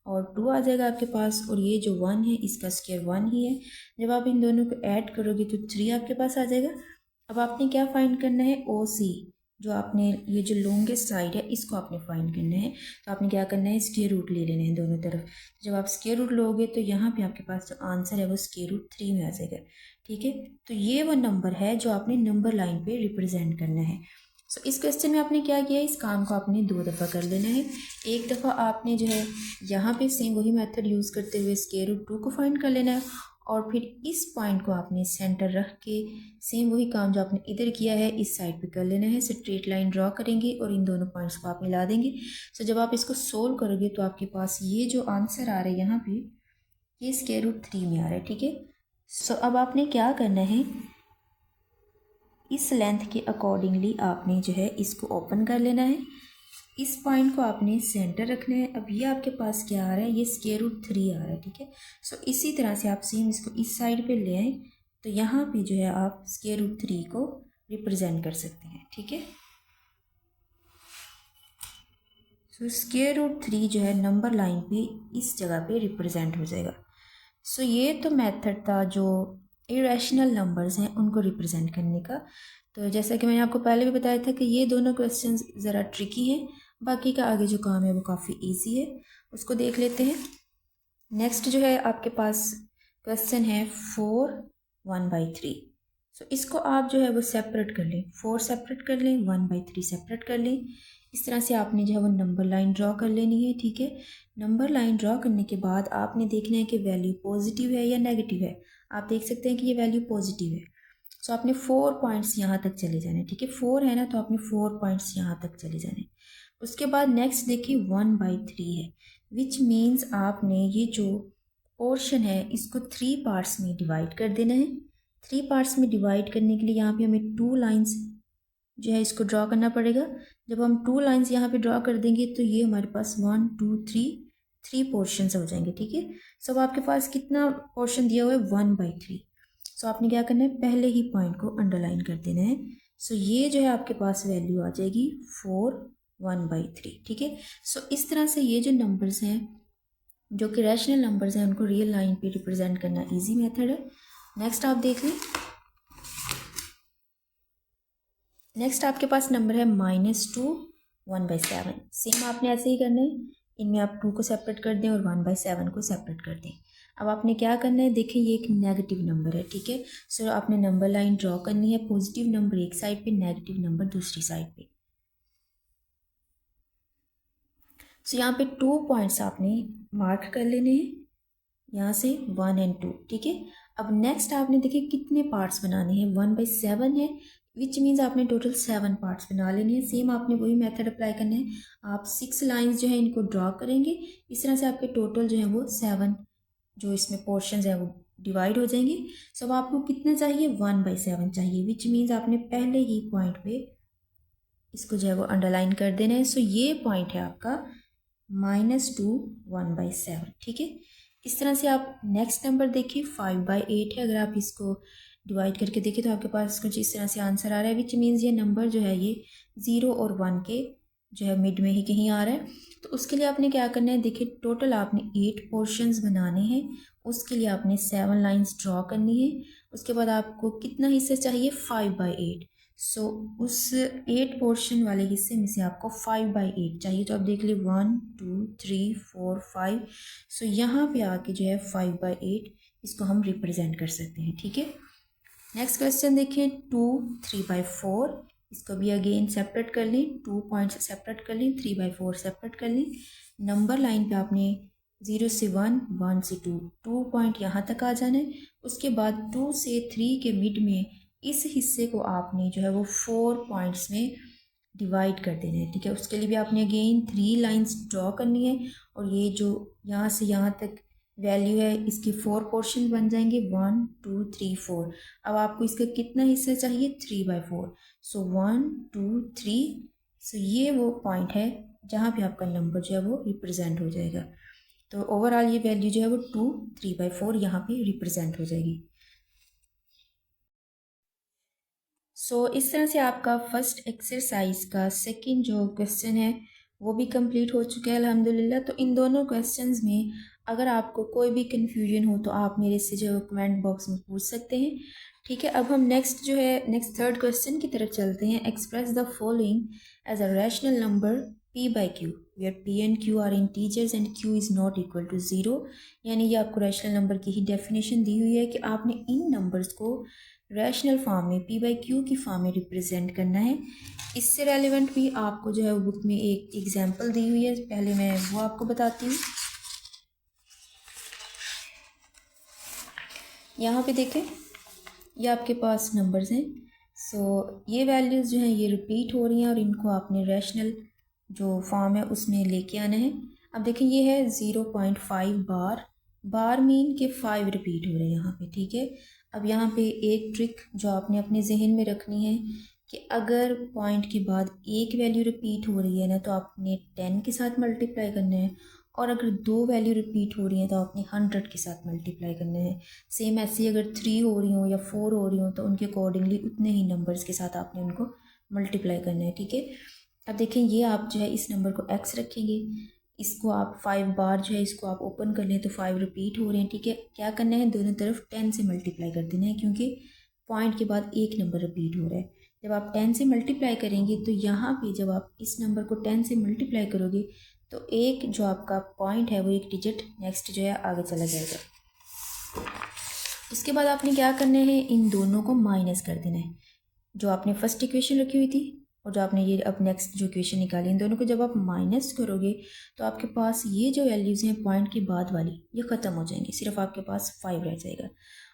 और 2 आ जाएगा आपके पास, और ये जो 1 है इसका स्क्वायर 1 ही है। जब आप इन दोनों को ऐड करोगे तो 3 आपके पास आ जाएगा। अब आपने क्या फाइंड करना है, ओ सी, जो आपने ये जो लॉन्गेस्ट साइड है इसको आपने फाइंड करना है। तो आपने क्या करना है, स्क्वायर रूट ले लेने हैं दोनों तरफ। जब आप स्क्वायर रूट लोगे तो यहाँ पे आपके पास जो आंसर है वो स्क्वायर रूट 3 में आ जाएगा, ठीक है। तो ये वो नंबर है जो आपने नंबर लाइन पे रिप्रेजेंट करना है। सो इस क्वेश्चन में आपने क्या किया है, इस काम को आपने 2 दफ़ा कर लेना है। एक दफ़ा आपने जो है यहाँ पे सेम वही मेथड यूज़ करते हुए स्क्वायर रूट 2 को फाइंड कर लेना है और फिर इस पॉइंट को आपने सेंटर रख के सेम वही काम जो आपने इधर किया है इस साइड पे कर लेना है। स्ट्रेट लाइन ड्रॉ करेंगे और इन दोनों पॉइंट्स को आप मिला देंगे। सो जब आप इसको सोल्व करोगे तो आपके पास ये जो आंसर आ रहा है यहाँ पे ये स्क्वायर रूट 3 में आ रहा है, ठीक है। सो अब आपने क्या करना है, इस लेंथ के अकॉर्डिंगली आपने जो है इसको ओपन कर लेना है। इस पॉइंट को आपने सेंटर रखना है। अब ये आपके पास क्या आ रहा है, ये स्क्वायर रूट 3 आ रहा है, ठीक है। सो इसी तरह से आप सेम इसको इस साइड पे ले आए तो यहाँ पे जो है आप स्क्वायर रूट 3 को रिप्रेजेंट कर सकते हैं, ठीक है। सो स्क्वायर रूट 3 जो है नंबर लाइन पे इस जगह पे रिप्रेजेंट हो जाएगा। सो ये तो मेथड था जो इरेशनल नंबर्स हैं उनको रिप्रेजेंट करने का। तो जैसा कि मैंने आपको पहले भी बताया था कि ये दोनों क्वेश्चंस ज़रा ट्रिकी हैं, बाकी का आगे जो काम है वो काफ़ी इजी है, उसको देख लेते हैं। नेक्स्ट जो है आपके पास क्वेश्चन है 4 1/3। सो इसको आप जो है वो सेपरेट कर लें, 4 सेपरेट कर लें, 1/3 सेपरेट कर लें। इस तरह से आपने जो है वो नंबर लाइन ड्रॉ कर लेनी है, ठीक है। नंबर लाइन ड्रॉ करने के बाद आपने देखना है कि वैल्यू पॉजिटिव है या नेगेटिव है। आप देख सकते हैं कि ये वैल्यू पॉजिटिव है। सो आपने 4 पॉइंट्स यहाँ तक चले जाने, ठीक है। 4 है ना, तो आपने 4 पॉइंट्स यहाँ तक चले जाने। उसके बाद नेक्स्ट देखिए 1/3 है, विच मीन्स आपने ये जो पोर्शन है इसको 3 पार्ट्स में डिवाइड कर देना है। 3 पार्ट्स में डिवाइड करने के लिए यहाँ पे हमें 2 लाइन्स जो है इसको ड्रॉ करना पड़ेगा। जब हम 2 लाइन्स यहाँ पे ड्रॉ कर देंगे तो ये हमारे पास 1 2 3 पोर्शंस हो जाएंगे, ठीक है। सब आपके पास कितना पोर्शन दिया हुआ है 1/3। सो आपने क्या करना है, पहले ही पॉइंट को अंडरलाइन कर देना है। सो ये जो है आपके पास वैल्यू आ जाएगी 4 1/3, ठीक है। सो इस तरह से ये जो नंबर्स हैं जो कि रैशनल नंबर्स हैं उनको रियल लाइन पे रिप्रेजेंट करना इजी मेथड है। नेक्स्ट आप देख लें, नेक्स्ट आपके पास नंबर है -2 1/7। सेम आपने ऐसे ही करना है, इनमें आप 2 को सेपरेट कर दें और 1/7 को सेपरेट कर दें। अब आपने क्या करना है, देखिए ये एक नेगेटिव नंबर है, ठीक है। सो आपने नंबर लाइन ड्रॉ करनी है, पॉजिटिव नंबर एक साइड पे, नेगेटिव नंबर दूसरी साइड पे। सो यहाँ पे 2 पॉइंट्स आपने मार्क कर लेने हैं, यहाँ से 1 और 2, ठीक है। अब नेक्स्ट आपने देखिए कितने पार्ट्स बनाने हैं, 1/7 है, विच मीन्स आपने टोटल 7 पार्ट्स बना लेने हैं। सेम आपने वही मेथड अप्लाई करना है, आप 6 लाइंस जो है इनको ड्रॉ करेंगे। इस तरह से आपके टोटल जो है वो 7 जो इसमें पोर्शंस है वो डिवाइड हो जाएंगे। सो अब आपको कितना चाहिए, 1/7 चाहिए, विच मीन्स आपने पहले ही पॉइंट पे इसको जो है वो अंडरलाइन कर देना है। सो ये पॉइंट है आपका -2 1/7, ठीक है। इस तरह से आप नेक्स्ट नंबर देखिए 5/8 है। अगर आप इसको डिवाइड करके देखें तो आपके पास कुछ इस तरह से आंसर आ रहा है, विच मीन्स ये नंबर जो है ये 0 और 1 के जो है मिड में ही कहीं आ रहा है। तो उसके लिए आपने क्या करना है, देखिए टोटल आपने 8 पोर्शंस बनाने हैं, उसके लिए आपने 7 लाइंस ड्रॉ करनी है। उसके बाद आपको कितना हिस्सा चाहिए, 5/8। सो उस 8 पोर्शन वाले हिस्से में से आपको 5/8 चाहिए। तो आप देख लीजिए 1 2 3 4 5। सो यहाँ पे आके जो है 5/8 इसको हम रिप्रेजेंट कर सकते हैं, ठीक है। नेक्स्ट क्वेश्चन देखिए 2 3/4। इसको भी अगेन सेपरेट कर लें, 2 पॉइंट्स सेपरेट कर लें, 3/4 सेपरेट कर लें। नंबर लाइन पे आपने 0 से 1 1 से 2 पॉइंट यहाँ तक आ जाना है। उसके बाद 2 से 3 के मिड में इस हिस्से को आपने जो है वो 4 पॉइंट्स में डिवाइड कर देना है, ठीक है। उसके लिए भी आपने अगेन 3 लाइंस ड्रॉ करनी है और ये जो यहाँ से यहाँ तक वैल्यू है इसके 4 पोर्शन बन जाएंगे, 1 2 3 4। अब आपको इसका कितना हिस्सा चाहिए, 3/4। सो 1 2 3। सो ये वो पॉइंट है जहाँ पे आपका नंबर जो है वो रिप्रेजेंट हो जाएगा। तो ओवरऑल ये वैल्यू जो है वो 2 3/4 यहाँ पे रिप्रेजेंट हो जाएगी। सो इस तरह से आपका फर्स्ट एक्सरसाइज का सेकंड जो क्वेश्चन है वो भी कंप्लीट हो चुका है अल्हम्दुलिल्लाह। तो इन दोनों क्वेश्चंस में अगर आपको कोई भी कन्फ्यूजन हो तो आप मेरे से जो कमेंट बॉक्स में पूछ सकते हैं, ठीक है। अब हम नेक्स्ट थर्ड क्वेश्चन की तरफ चलते हैं। Express the following as a rational number p/q where p and q are integers and q is not equal to 0। यानी ये आपको रैशनल नंबर की ही डेफिनेशन दी हुई है कि आपने इन नंबर्स को रैशनल फॉर्म में p/q की फॉर्म में रिप्रेजेंट करना है। इससे रेलिवेंट भी आपको जो है बुक में एक एग्जांपल दी हुई है, पहले मैं वो आपको बताती हूँ। यहाँ पे देखें ये आपके पास नंबर्स हैं। सो ये वैल्यूज़ जो हैं ये रिपीट हो रही हैं और इनको आपने रैशनल जो फॉर्म है उसमें लेके आना है। अब देखें ये है 0.5 बार मीन के 5 रिपीट हो रहे हैं यहाँ पे, ठीक है। अब यहाँ पे एक ट्रिक जो आपने अपने जहन में रखनी है कि अगर पॉइंट के बाद एक वैल्यू रिपीट हो रही है ना तो आपने 10 के साथ मल्टीप्लाई करना है, और अगर दो वैल्यू रिपीट हो रही हैं तो आपने 100 के साथ मल्टीप्लाई करना है। सेम ऐसे ही अगर 3 हो रही हो या 4 हो रही हो तो उनके अकॉर्डिंगली उतने ही नंबर्स के साथ आपने उनको मल्टीप्लाई करना है, ठीक है। अब देखें ये आप जो है इस नंबर को x रखेंगे, इसको आप 5 बार जो है इसको आप ओपन कर लें तो 5 रिपीट हो रहे हैं, ठीक है। क्या करना है, दोनों तरफ 10 से मल्टीप्लाई कर देना है क्योंकि पॉइंट के बाद एक नंबर रिपीट हो रहा है। जब आप 10 से मल्टीप्लाई करेंगे तो यहाँ पे जब आप इस नंबर को 10 से मल्टीप्लाई करोगे तो एक जो आपका पॉइंट है वो एक डिजिट नेक्स्ट जो है आगे चला जाएगा। उसके बाद आपने क्या करना है, इन दोनों को माइनस कर देना है, जो आपने फर्स्ट इक्वेशन रखी हुई थी और जो आपने ये अब नेक्स्ट जो इक्वेशन निकाली, इन दोनों को जब आप माइनस करोगे तो आपके पास ये जो वैल्यूज़ हैं पॉइंट के बाद वाली ये ख़त्म हो जाएंगी, सिर्फ आपके पास 5 रह जाएगा।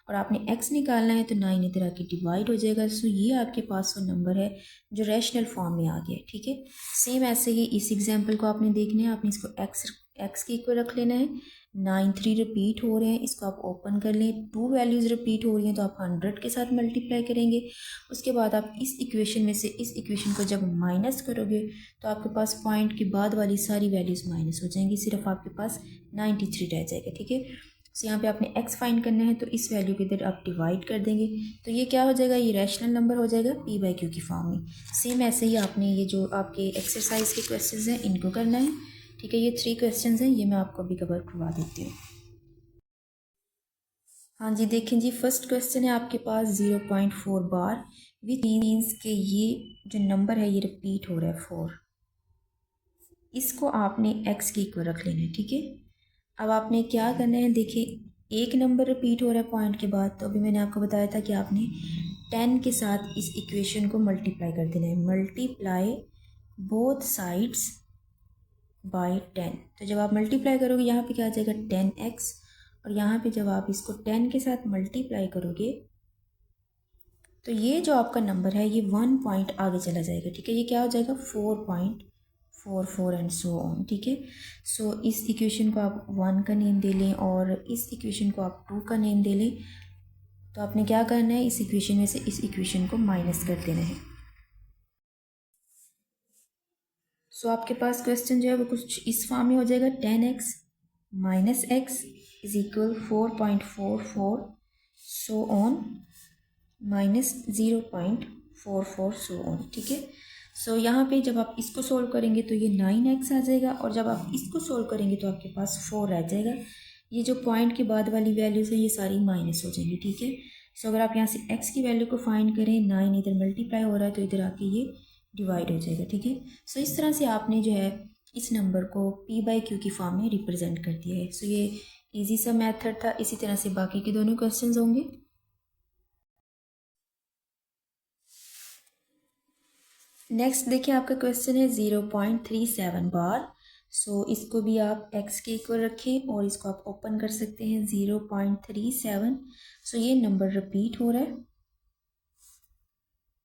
और आपने x निकालना है तो 9 इधर आके डिवाइड हो जाएगा। सो ये आपके पास वो नंबर है जो रैशनल फॉर्म में आ गया, ठीक है। सेम ऐसे ही इस एग्जाम्पल को आपने देखना है, आपने इसको x के इक्वल रख लेना है। 9 3 रिपीट हो रहे हैं, इसको आप ओपन कर लें। 2 वैल्यूज़ रिपीट हो रही हैं तो आप 100 के साथ मल्टीप्लाई करेंगे। उसके बाद आप इस इक्वेशन में से इस इक्वेशन को जब माइनस करोगे तो आपके पास पॉइंट के बाद वाली सारी वैल्यूज़ माइनस हो जाएंगी, सिर्फ आपके पास 93 रह जाएगा, ठीक है। तो यहाँ पे आपने x फाइंड करना है तो इस वैल्यू के इधर आप डिवाइड कर देंगे तो ये क्या हो जाएगा, ये रैशनल नंबर हो जाएगा p/q की फॉर्म में। सेम ऐसे ही आपने ये जो आपके एक्सरसाइज के क्वेश्चंस हैं इनको करना है, ठीक है। ये 3 क्वेश्चंस हैं, ये मैं आपको अभी कवर करवा देती हूँ। हाँ जी, देखें जी, फर्स्ट क्वेश्चन है आपके पास 0.4 बार विच मीन्स के ये जो नंबर है ये रिपीट हो रहा है 4। इसको आपने x के इक्वल रख लेना है, ठीक है। अब आपने क्या करना है, देखिए एक नंबर रिपीट हो रहा है पॉइंट के बाद, तो अभी मैंने आपको बताया था कि आपने 10 के साथ इस इक्वेशन को मल्टीप्लाई कर देना है। Multiply both sides by 10। तो जब आप मल्टीप्लाई करोगे यहाँ पे क्या आ जाएगा 10x, और यहाँ पे जब आप इसको 10 के साथ मल्टीप्लाई करोगे तो ये जो आपका नंबर है ये 1 पॉइंट आगे चला जाएगा, ठीक है। ये क्या हो जाएगा 4.44 एंड सो ऑन, ठीक है। सो इस इक्वेशन को आप 1 का नेम दे लें और इस इक्वेशन को आप 2 का नेम दे लें। तो आपने क्या करना है, इस इक्वेशन में से इस इक्वेशन को माइनस कर देना है। सो आपके पास क्वेश्चन जो है वो कुछ इस फॉर्म में हो जाएगा 10x minus x is equal 4.44 so on minus 0.44 so on, ठीक है। सो यहाँ पे जब आप इसको सोल्व करेंगे तो ये 9x आ जाएगा, और जब आप इसको सोल्व करेंगे तो आपके पास 4 रह जाएगा। ये जो पॉइंट के बाद वाली वैल्यूज़ है ये सारी माइनस हो जाएंगी, ठीक है। सो अगर आप यहाँ से x की वैल्यू को फाइंड करें, 9 इधर मल्टीप्लाई हो रहा है तो इधर आके ये डिवाइड हो जाएगा, ठीक है। सो इस तरह से आपने जो है इस नंबर को p/q की फॉर्म में रिप्रेजेंट कर दिया है। सो ये ईजी सा मैथड था। इसी तरह से बाकी के दोनों क्वेश्चंस होंगे। नेक्स्ट देखिए आपका क्वेश्चन है 0.37 बार। सो इसको भी आप x के इक्वल रखें और इसको आप ओपन कर सकते हैं 0.37। सो ये नंबर रिपीट हो रहा है।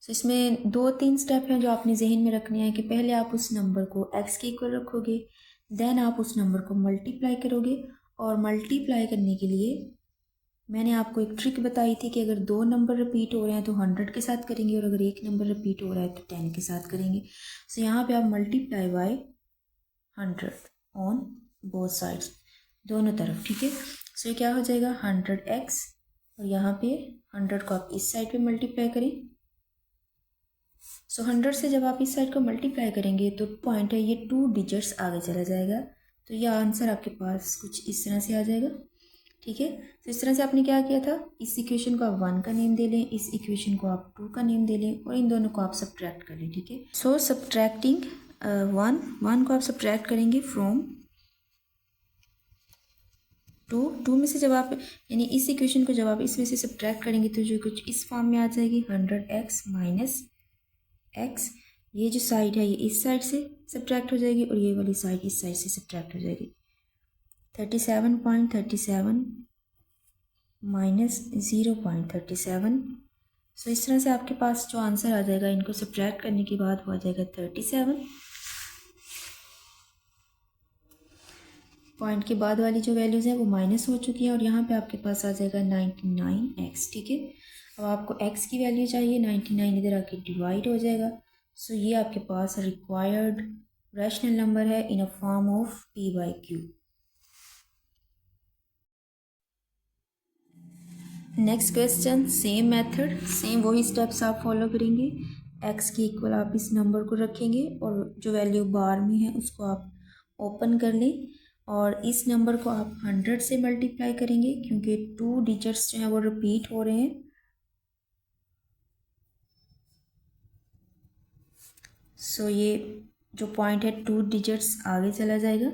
सो इसमें 2-3 स्टेप हैं जो आपने जहन में रखने हैं कि पहले आप उस नंबर को x के इक्वल रखोगे, देन आप उस नंबर को मल्टीप्लाई करोगे, और मल्टीप्लाई करने के लिए मैंने आपको एक ट्रिक बताई थी कि अगर 2 नंबर रिपीट हो रहे हैं तो 100 के साथ करेंगे, और अगर एक नंबर रिपीट हो रहा है तो 10 के साथ करेंगे। सो यहाँ पे आप multiply by 100 on both sides, दोनों तरफ, ठीक है। सो ये क्या हो जाएगा 100x, और यहाँ पे 100 को आप इस साइड पे मल्टीप्लाई करें। सो 100 से जब आप इस साइड को मल्टीप्लाई करेंगे तो पॉइंट है ये 2 डिजिट्स आगे चला जाएगा, तो ये आंसर आपके पास कुछ इस तरह से आ जाएगा, ठीक है। तो इस तरह से आपने क्या किया था, इस इक्वेशन को आप 1 का नेम दे लें, इस इक्वेशन को आप 2 का नेम दे लें, और इन दोनों को आप सब्ट्रैक्ट कर लें, ठीक है। सो सब्ट्रैक्टिंग 1 को आप सब्ट्रैक्ट करेंगे फ्रॉम 2 में से जब आप यानी इस इक्वेशन को जब आप इसमें से सब्ट्रैक्ट करेंगे तो जो कुछ इस फॉर्म में आ जाएगी 100x माइनस x। ये जो साइड है ये इस साइड से सब्ट्रैक्ट हो जाएगी और ये वाली साइड इस साइड से सब्ट्रैक्ट हो जाएगी। 37.37 माइनस 0.37। सो इस तरह से आपके पास जो आंसर आ जाएगा, इनको सब्ट्रैक्ट करने के बाद वो आ जाएगा 37.37 पॉइंट के बाद वाली जो वैल्यूज़ हैं वो माइनस हो चुकी हैं और यहाँ पे आपके पास आ जाएगा 99x, ठीक है। अब आपको x की वैल्यू चाहिए, 99 इधर आके डिवाइड हो जाएगा। सो ये आपके पास रिक्वायर्ड रैशनल नंबर है in a form of p/q। Next question, same method, same वही स्टेप्स आप फॉलो करेंगे। x के इक्वल आप इस नंबर को रखेंगे और जो वैल्यू बार में है उसको आप ओपन कर लें और इस नंबर को आप 100 से मल्टीप्लाई करेंगे क्योंकि 2 डिजिट्स जो हैं वो रिपीट हो रहे हैं। सो ये जो पॉइंट है 2 डिजिट्स आगे चला जाएगा।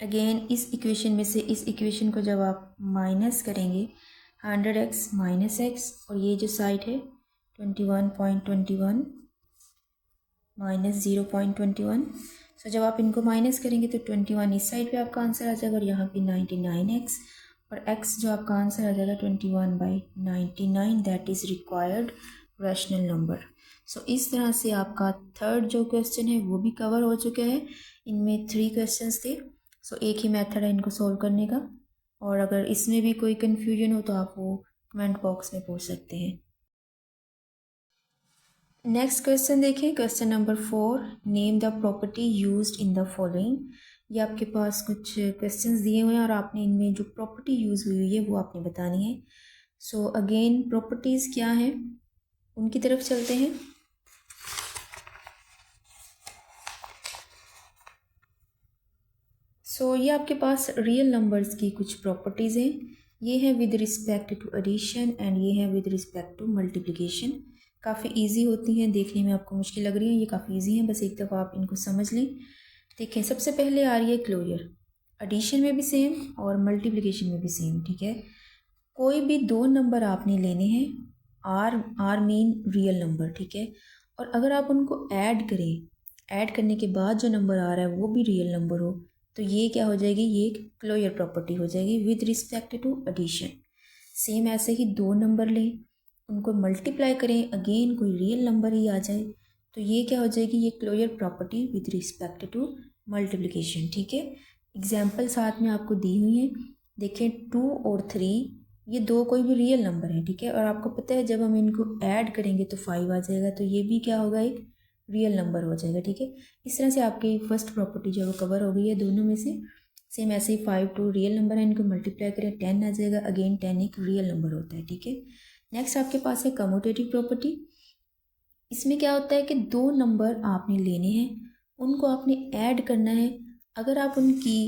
अगेन इस इक्वेशन में से इस इक्वेशन को जब आप माइनस करेंगे 100x माइनस x और ये जो साइड है 21.21 माइनस 0.21, सो जब आप इनको माइनस करेंगे तो 21 इस साइड पे आपका आंसर आ जाएगा और यहाँ पे 99x और x जो आपका आंसर आ जाएगा 21/99, that is required rational number. So इस तरह से आपका थर्ड जो क्वेश्चन है वो भी कवर हो चुका है। इनमें 3 क्वेश्चंस थे। सो एक ही मेथड है इनको सॉल्व करने का और अगर इसमें भी कोई कन्फ्यूजन हो तो आप वो कमेंट बॉक्स में पूछ सकते हैं। नेक्स्ट क्वेश्चन देखिए, question number 4, name the property used in the following. ये आपके पास कुछ क्वेश्चंस दिए हुए हैं और आपने इनमें जो प्रॉपर्टी यूज़ हुई है वो आपने बतानी है। सो अगेन प्रॉपर्टीज़ क्या हैं उनकी तरफ चलते हैं। सो ये आपके पास रियल नंबर्स की कुछ प्रॉपर्टीज़ हैं। ये है with respect to addition and ये है विद रिस्पेक्ट टू मल्टीप्लिकेशन। काफ़ी इजी होती हैं, देखने में आपको मुश्किल लग रही है, ये काफ़ी इजी हैं, बस एक दफ़ा आप इनको समझ लें। देखें, सबसे पहले आ रही है क्लोजर। एडिशन में भी सेम और मल्टीप्लिकेशन में भी सेम, ठीक है। कोई भी 2 नंबर आपने लेने हैं, आर मीन रियल नंबर, ठीक है, और अगर आप उनको ऐड करें, ऐड करने के बाद जो नंबर आ रहा है वो भी रियल नंबर हो तो ये क्या हो जाएगी, ये एक क्लोजर प्रॉपर्टी हो जाएगी with respect to addition. Same ऐसे ही 2 नंबर लें, उनको मल्टीप्लाई करें, अगेन कोई रियल नंबर ही आ जाए तो ये क्या हो जाएगी, ये closure property with respect to multiplication, ठीक है। एग्जाम्पल साथ में आपको दी हुई है, देखें 2 और 3 ये 2 कोई भी रियल नंबर है, ठीक है, और आपको पता है जब हम इनको ऐड करेंगे तो 5 आ जाएगा, तो ये भी क्या होगा, एक रियल नंबर हो जाएगा, ठीक है। इस तरह से आपकी फर्स्ट प्रॉपर्टी जो है वो कवर हो गई है दोनों में से। सेम ऐसे ही 5 2 रियल नंबर है, इनको मल्टीप्लाई करें 10 आ जाएगा, अगेन 10 एक रियल नंबर होता है, ठीक है। नेक्स्ट आपके पास है कम्यूटेटिव प्रॉपर्टी। इसमें क्या होता है कि 2 नंबर आपने लेने हैं, उनको आपने ऐड करना है, अगर आप उनकी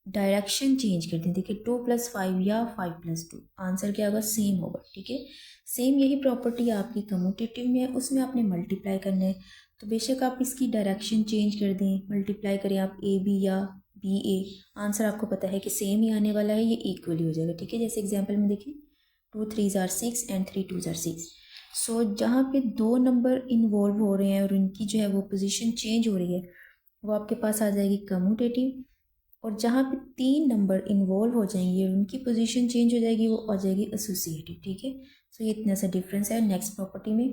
डायरेक्शन चेंज कर दें, देखिए 2 + 5 या 5 + 2, आंसर क्या होगा, सेम होगा, ठीक है। सेम यही प्रॉपर्टी आपकी कम्यूटेटिव में है, उसमें आपने मल्टीप्लाई करना है, तो बेशक आप इसकी डायरेक्शन चेंज कर दें, मल्टीप्लाई करें आप AB या BA, आंसर आपको पता है कि सेम ही आने वाला है, ये इक्वली हो जाएगा, ठीक है। जैसे एग्जाम्पल में देखिए 2 3s are 6 and 3 2s are 6। सो जहाँ पे 2 नंबर इन्वॉल्व हो रहे हैं और उनकी जो है वो पोजीशन चेंज हो रही है वो आपके पास आ जाएगी कम्यूटेटिव, और जहाँ पे 3 नंबर इन्वॉल्व हो जाएंगे और उनकी पोजीशन चेंज हो जाएगी वो आ जाएगी एसोसिएटिव, ठीक है। सो ये इतना सा डिफरेंस है। नेक्स्ट प्रॉपर्टी में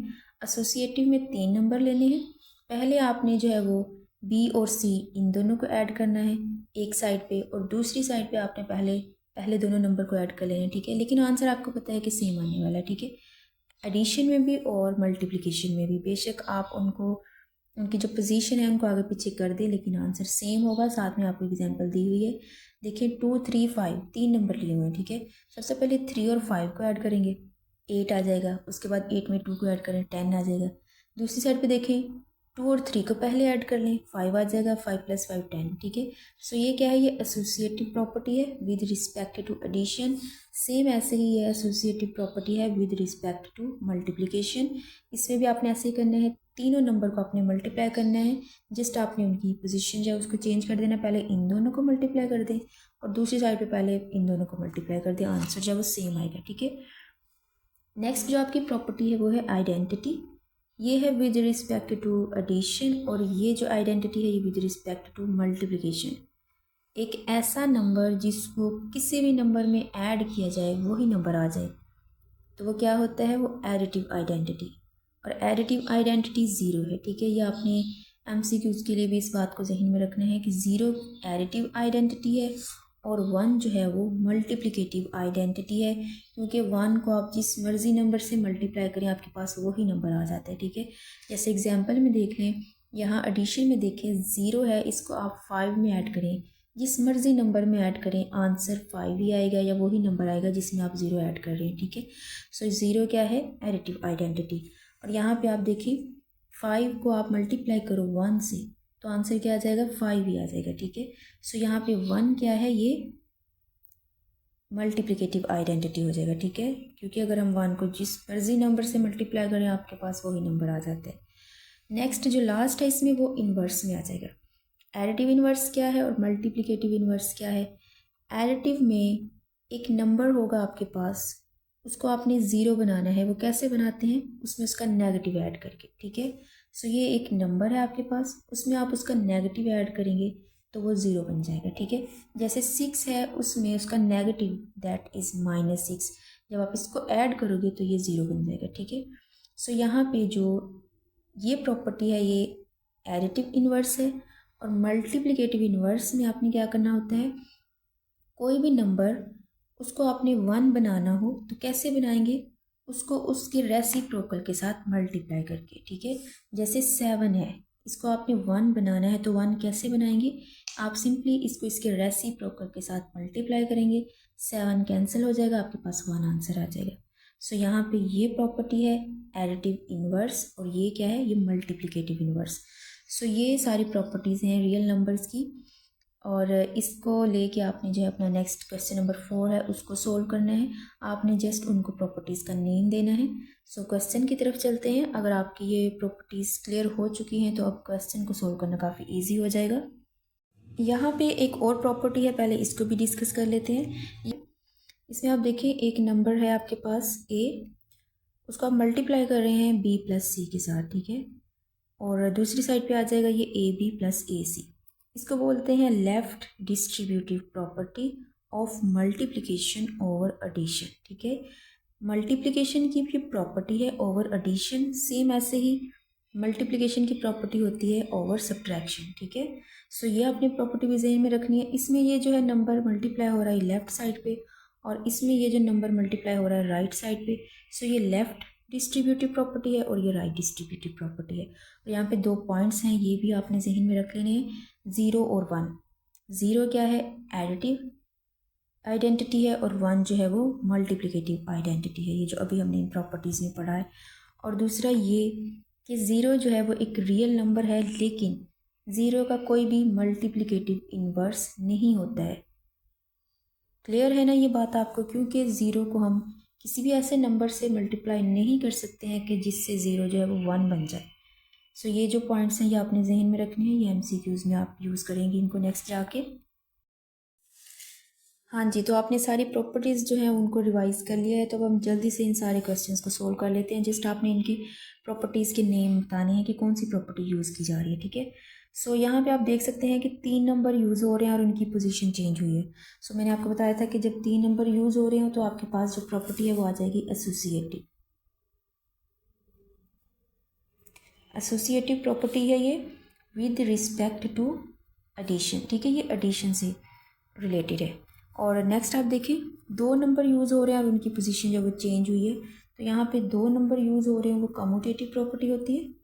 एसोसिएटिव में 3 नंबर लेने हैं, पहले आपने जो है वो B और C इन दोनों को ऐड करना है एक साइड पे और दूसरी साइड पे आपने पहले दोनों नंबर को ऐड कर लेना है, ठीक है, लेकिन आंसर आपको पता है कि सेम आने वाला है, ठीक है। एडिशन में भी और मल्टीप्लिकेशन में भी बेशक आप उनको उनकी जो पोजीशन है उनको आगे पीछे कर दें लेकिन आंसर सेम होगा। साथ में आपको एग्जांपल दी हुई है, देखिए 2 3 5 3 नंबर लिए हुए हैं, ठीक है। सबसे पहले 3 और 5 को ऐड करेंगे 8 आ जाएगा, उसके बाद 8 में 2 को ऐड करें 10 आ जाएगा। दूसरी साइड पे देखें 2 और 3 को पहले ऐड कर लें 5 आ जाएगा, 5 + 5 10, ठीक है। सो ये क्या है, ये एसोसिएटिव प्रॉपर्टी है with respect to addition. Same ऐसे ही ये एसोसिएटिव प्रॉपर्टी है विद रिस्पेक्ट टू मल्टीप्लिकेशन। इसमें भी आपने ऐसे ही करना है, तीनों नंबर को आपने मल्टीप्लाई करना है, जस्ट आपने उनकी पोजीशन जो है उसको चेंज कर देना, पहले इन दोनों को मल्टीप्लाई कर दें और दूसरी साइड पे पहले इन दोनों को मल्टीप्लाई कर दें, आंसर जो है वो सेम आएगा, ठीक है। नेक्स्ट जो आपकी प्रॉपर्टी है वो है आइडेंटिटी। ये है विद रिस्पेक्ट टू एडिशन और ये जो आइडेंटिटी है ये विद रिस्पेक्ट टू मल्टीप्लिकेशन। एक ऐसा नंबर जिसको किसी भी नंबर में ऐड किया जाए वही नंबर आ जाए तो वो क्या होता है, वो एडिटिव आइडेंटिटी, और एडिटिव आइडेंटिटी 0 है, ठीक है। ये आपने एमसीक्यूज़ के लिए भी इस बात को जहन में रखना है कि 0 एडिटिव आइडेंटिटी है और 1 जो है वो मल्टीप्लिकेटिव आइडेंटिटी है, क्योंकि 1 को आप जिस मर्ज़ी नंबर से मल्टीप्लाई करें आपके पास वही नंबर आ जाता है, ठीक है। जैसे एग्जांपल में देख लें, यहाँ एडिशन में देखें 0 है, इसको आप 5 में ऐड करें, जिस मर्ज़ी नंबर में ऐड करें आंसर 5 ही आएगा या वही नंबर आएगा जिसमें आप 0 ऐड कर रहे हैं, ठीक है। सो 0 क्या है, एडिटिव आइडेंटिटी। और यहाँ पे आप देखिए 5 को आप मल्टीप्लाई करो 1 से तो आंसर क्या आ जाएगा, 5 ही आ जाएगा, ठीक है। सो यहाँ पे 1 क्या है, ये मल्टीप्लिकेटिव आइडेंटिटी हो जाएगा, ठीक है, क्योंकि अगर हम 1 को जिस मर्जी नंबर से मल्टीप्लाई करें आपके पास वही नंबर आ जाता है। नेक्स्ट जो लास्ट है इसमें वो इन्वर्स में आ जाएगा। एडिटिव इन्वर्स क्या है और मल्टीप्लिकेटिव इन्वर्स क्या है। एडिटिव में एक नंबर होगा आपके पास, उसको आपने ज़ीरो बनाना है। वो कैसे बनाते हैं, उसमें उसका नेगेटिव ऐड करके, ठीक है। सो ये एक नंबर है आपके पास, उसमें आप उसका नेगेटिव ऐड करेंगे तो वो ज़ीरो बन जाएगा, ठीक है। जैसे 6 है, उसमें उसका नेगेटिव दैट इज़ -6, जब आप इसको ऐड करोगे तो ये ज़ीरो बन जाएगा, ठीक है। सो यहाँ पे जो ये प्रॉपर्टी है ये एडिटिव इन्वर्स है। और मल्टीप्लिकेटिव इन्वर्स में आपने क्या करना होता है, कोई भी नंबर उसको आपने 1 बनाना हो तो कैसे बनाएंगे, उसको उसके रेसिप्रोकल के साथ मल्टीप्लाई करके, ठीक है। जैसे 7 है, इसको आपने 1 बनाना है तो 1 कैसे बनाएंगे, आप सिंपली इसको इसके रेसिप्रोकल के साथ मल्टीप्लाई करेंगे, 7 कैंसिल हो जाएगा, आपके पास 1 आंसर आ जाएगा। सो यहाँ पे ये प्रॉपर्टी है एडिटिव इन्वर्स और ये क्या है, ये मल्टीप्लिकेटिव इन्वर्स। सो ये सारी प्रॉपर्टीज़ हैं रियल नंबर्स की। और इसको लेके आपने जो है अपना नेक्स्ट क्वेश्चन नंबर 4 है उसको सोल्व करना है। आपने जस्ट उनको प्रॉपर्टीज़ का नेम देना है। सो क्वेश्चन की तरफ चलते हैं। अगर आपकी ये प्रॉपर्टीज़ क्लियर हो चुकी हैं तो अब क्वेश्चन को सोल्व करना काफ़ी ईजी हो जाएगा। यहाँ पे एक और प्रॉपर्टी है, पहले इसको भी डिस्कस कर लेते हैं। इसमें आप देखिए एक नंबर है आपके पास a, उसको आप मल्टीप्लाई कर रहे हैं b + c के साथ, ठीक है। और दूसरी साइड पे आ जाएगा ये ab + ac। इसको बोलते हैं left distributive property of multiplication over addition, ठीक है। मल्टीप्लिकेशन की भी प्रॉपर्टी है ओवर एडिशन, सेम ऐसे ही मल्टीप्लिकेशन की प्रॉपर्टी होती है ओवर सब्ट्रैक्शन, ठीक है। सो ये अपनी प्रॉपर्टी भी ज़हन में रखनी है। इसमें ये जो है नंबर मल्टीप्लाई हो रहा है लेफ़्ट साइड पे और इसमें ये जो नंबर मल्टीप्लाई हो रहा है राइट साइड पे। सो ये लेफ़्ट डिस्ट्रीब्यूटिव प्रॉपर्टी है और ये राइट डिस्ट्रीब्यूटिव प्रॉपर्टी है। और यहाँ पे 2 पॉइंट्स हैं, ये भी आपने जहन में रख लेने हैं, 0 और 1। 0 क्या है, एडिटिव आइडेंटिटी है और 1 जो है वो मल्टीप्लिकेटिव आइडेंटिटी है, ये जो अभी हमने इन प्रॉपर्टीज़ में पढ़ा है। और दूसरा ये कि 0 जो है वो एक रियल नंबर है, लेकिन 0 का कोई भी मल्टीप्लिकेटिव इन्वर्स नहीं होता है। क्लियर है ना ये बात आपको, क्योंकि 0 को हम किसी भी ऐसे नंबर से मल्टीप्लाई नहीं कर सकते हैं कि जिससे 0 जो है वो 1 बन जाए। सो ये जो पॉइंट्स हैं ये आपने जहन में रखने हैं, ये एमसीक्यूज़ में आप यूज़ करेंगे इनको नेक्स्ट जाके। हाँ जी, तो आपने सारी प्रॉपर्टीज़ जो हैं उनको रिवाइज़ कर लिया है, तो अब हम जल्दी से इन सारे क्वेश्चंस को सोल्व कर लेते हैं। जस्ट आपने इनकी प्रॉपर्टीज़ के नेम बताने हैं कि कौन सी प्रॉपर्टी यूज़ की जा रही है, ठीक है। सो यहाँ पे आप देख सकते हैं कि 3 नंबर यूज़ हो रहे हैं और उनकी पोजीशन चेंज हुई है। सो मैंने आपको बताया था कि जब 3 नंबर यूज़ हो रहे हो तो आपके पास जो प्रॉपर्टी है वो आ जाएगी एसोसिएटिव। एसोसिएटिव प्रॉपर्टी है ये विद रिस्पेक्ट टू एडिशन, ठीक है, ये एडिशन से रिलेटेड है। और नेक्स्ट आप देखिए 2 नंबर यूज़ हो रहे हैं और उनकी पोजीशन जब वो चेंज हुई है, तो यहाँ पे 2 नंबर यूज़ हो रहे हैं वो कम्यूटेटिव प्रॉपर्टी होती है।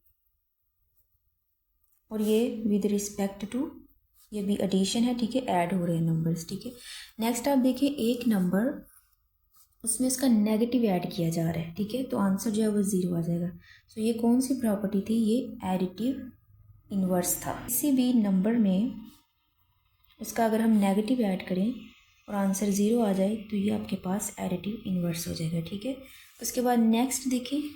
और ये विद रिस्पेक्ट टू, ये भी एडिशन है, ठीक है, ऐड हो रहे हैं नंबर्स, ठीक है। नेक्स्ट आप देखिए एक नंबर उसमें इसका नेगेटिव ऐड किया जा रहा है, ठीक है, तो आंसर जो है वो 0 आ जाएगा। सो ये कौन सी प्रॉपर्टी थी, ये एडिटिव इन्वर्स था। किसी भी नंबर में उसका अगर हम नेगेटिव ऐड करें और आंसर 0 आ जाए तो ये आपके पास एडिटिव इन्वर्स हो जाएगा, ठीक है। उसके बाद नेक्स्ट देखिए,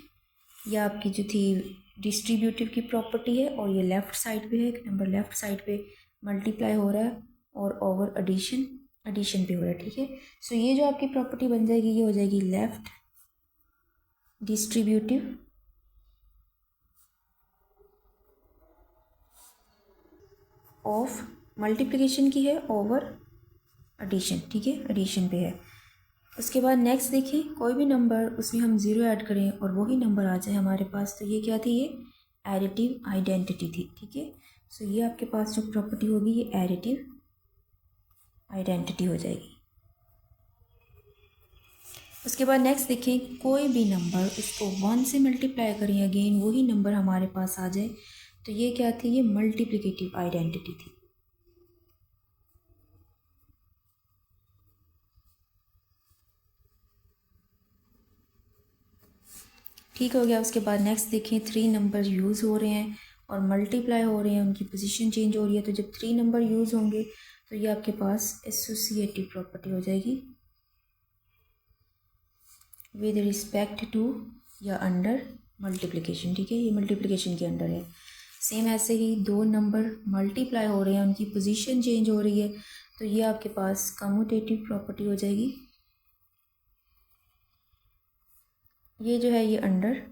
ये आपकी जो थी डिस्ट्रीब्यूटिव की प्रॉपर्टी है और ये लेफ़्ट साइड पे है, एक नंबर लेफ़्ट साइड पे मल्टीप्लाई हो रहा है और ओवर एडिशन पे हो रहा है, ठीक है। सो ये जो आपकी प्रॉपर्टी बन जाएगी ये हो जाएगी लेफ़्ट डिस्ट्रीब्यूटिव ऑफ मल्टीप्लिकेशन की है ओवर एडिशन, ठीक है, एडिशन पे है। उसके बाद नेक्स्ट देखिए कोई भी नंबर उसमें हम 0 ऐड करें और वही नंबर आ जाए हमारे पास, तो ये क्या थी, ये एडिटिव आइडेंटिटी थी, ठीक है। सो ये आपके पास जो प्रॉपर्टी होगी ये एडिटिव आइडेंटिटी हो जाएगी। उसके बाद नेक्स्ट देखें, कोई भी नंबर उसको 1 से मल्टीप्लाई करें अगेन वही नंबर हमारे पास आ जाए, तो ये क्या थी, ये मल्टीप्लिकेटिव आइडेंटिटी थी। ठीक हो गया। उसके बाद नेक्स्ट देखें, 3 नंबर यूज़ हो रहे हैं और मल्टीप्लाई हो रहे हैं, उनकी पोजीशन चेंज हो रही है। तो जब 3 नंबर यूज़ होंगे तो ये आपके पास एसोसिएटिव प्रॉपर्टी हो जाएगी विद रिस्पेक्ट टू या अंडर मल्टीप्लिकेशन, ठीक है। ये मल्टीप्लिकेशन के अंडर है। सेम ऐसे ही 2 नंबर मल्टीप्लाई हो रहे हैं, उनकी पोजीशन चेंज हो रही है, तो ये आपके पास कम्यूटेटिव प्रॉपर्टी हो जाएगी। ये जो है ये अंडर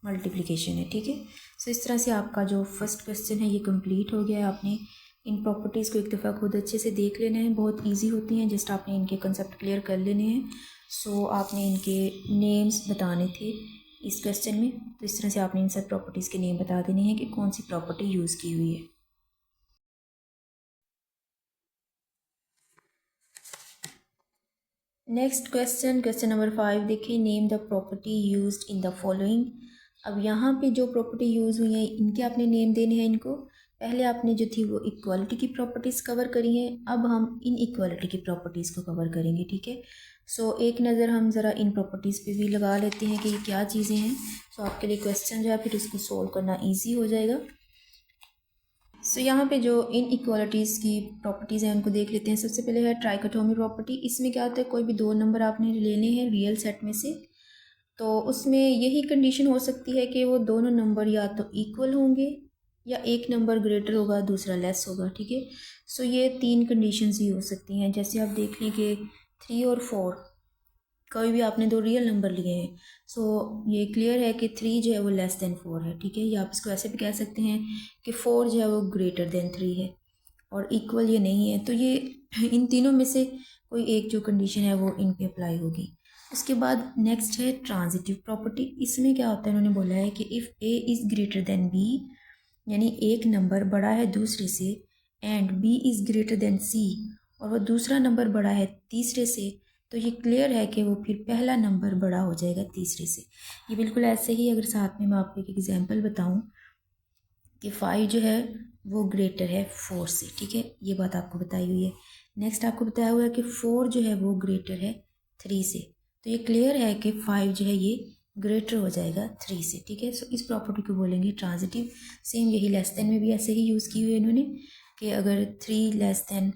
मल्टीप्लिकेशन है, ठीक है। सो इस तरह से आपका जो फर्स्ट क्वेश्चन है ये कंप्लीट हो गया है। आपने इन प्रॉपर्टीज़ को एक दफ़ा खुद अच्छे से देख लेना है, बहुत इजी होती हैं, जस्ट आपने इनके कंसेप्ट क्लियर कर लेने हैं। सो आपने इनके नेम्स बताने थे इस क्वेश्चन में, तो इस तरह से आपने इन सब प्रॉपर्टीज़ के नेम बता देने हैं कि कौन सी प्रॉपर्टी यूज़ की हुई है। नेक्स्ट क्वेश्चन, क्वेश्चन नंबर 5 देखें, name the property used in the following. अब यहाँ पे जो प्रॉपर्टी यूज़ हुई है इनके आपने नेम देने हैं इनको। पहले आपने जो थी वो इक्वालिटी की प्रॉपर्टीज़ कवर करी हैं, अब हम इन इक्वालिटी की प्रॉपर्टीज़ को कवर करेंगे, ठीक है। सो एक नज़र हम ज़रा इन प्रॉपर्टीज़ पे भी लगा लेते हैं कि ये क्या चीज़ें हैं। सो आपके लिए क्वेश्चन जो है फिर इसको सोल्व करना ईजी हो जाएगा। सो यहाँ पे जो इन इक्वालिटीज़ की प्रॉपर्टीज़ हैं उनको देख लेते हैं। सबसे पहले है ट्राइकोटोमी प्रॉपर्टी। इसमें क्या होता है, कोई भी 2 नंबर आपने लेने हैं रियल सेट में से, तो उसमें यही कंडीशन हो सकती है कि वो दोनों नंबर या तो इक्वल होंगे या एक नंबर ग्रेटर होगा दूसरा लेस होगा, ठीक है। सो ये 3 कंडीशंस ही हो सकती हैं। जैसे आप देख लें कि 3 और 4, कोई भी आपने 2 रियल नंबर लिए हैं, सो ये क्लियर है कि 3 जो है वो लेस देन 4 है, ठीक है। या आप इसको ऐसे भी कह सकते हैं कि 4 जो है वो ग्रेटर देन 3 है और इक्वल ये नहीं है। तो ये इन तीनों में से कोई एक जो कंडीशन है वो इन पे अप्लाई होगी। उसके बाद नेक्स्ट है ट्रांजिटिव प्रॉपर्टी। इसमें क्या होता है, उन्होंने बोला है कि if a is greater than b, यानी एक नंबर बड़ा है दूसरे से, and b is greater than c, और वह दूसरा नंबर बड़ा है तीसरे से, तो ये क्लियर है कि वो फिर पहला नंबर बड़ा हो जाएगा तीसरे से। ये बिल्कुल ऐसे ही अगर साथ में मैं आपको एक एग्जांपल बताऊं कि 5 जो है वो ग्रेटर है 4 से, ठीक है, ये बात आपको बताई हुई है। नेक्स्ट आपको बताया हुआ है कि 4 जो है वो ग्रेटर है 3 से, तो ये क्लियर है कि 5 जो है ये ग्रेटर हो जाएगा 3 से, ठीक है। सो इस प्रॉपर्टी को बोलेंगे ट्रांजिटिव। सेम यही लेस देन में भी ऐसे ही यूज़ की हुई है इन्होंने कि अगर 3 लेस देन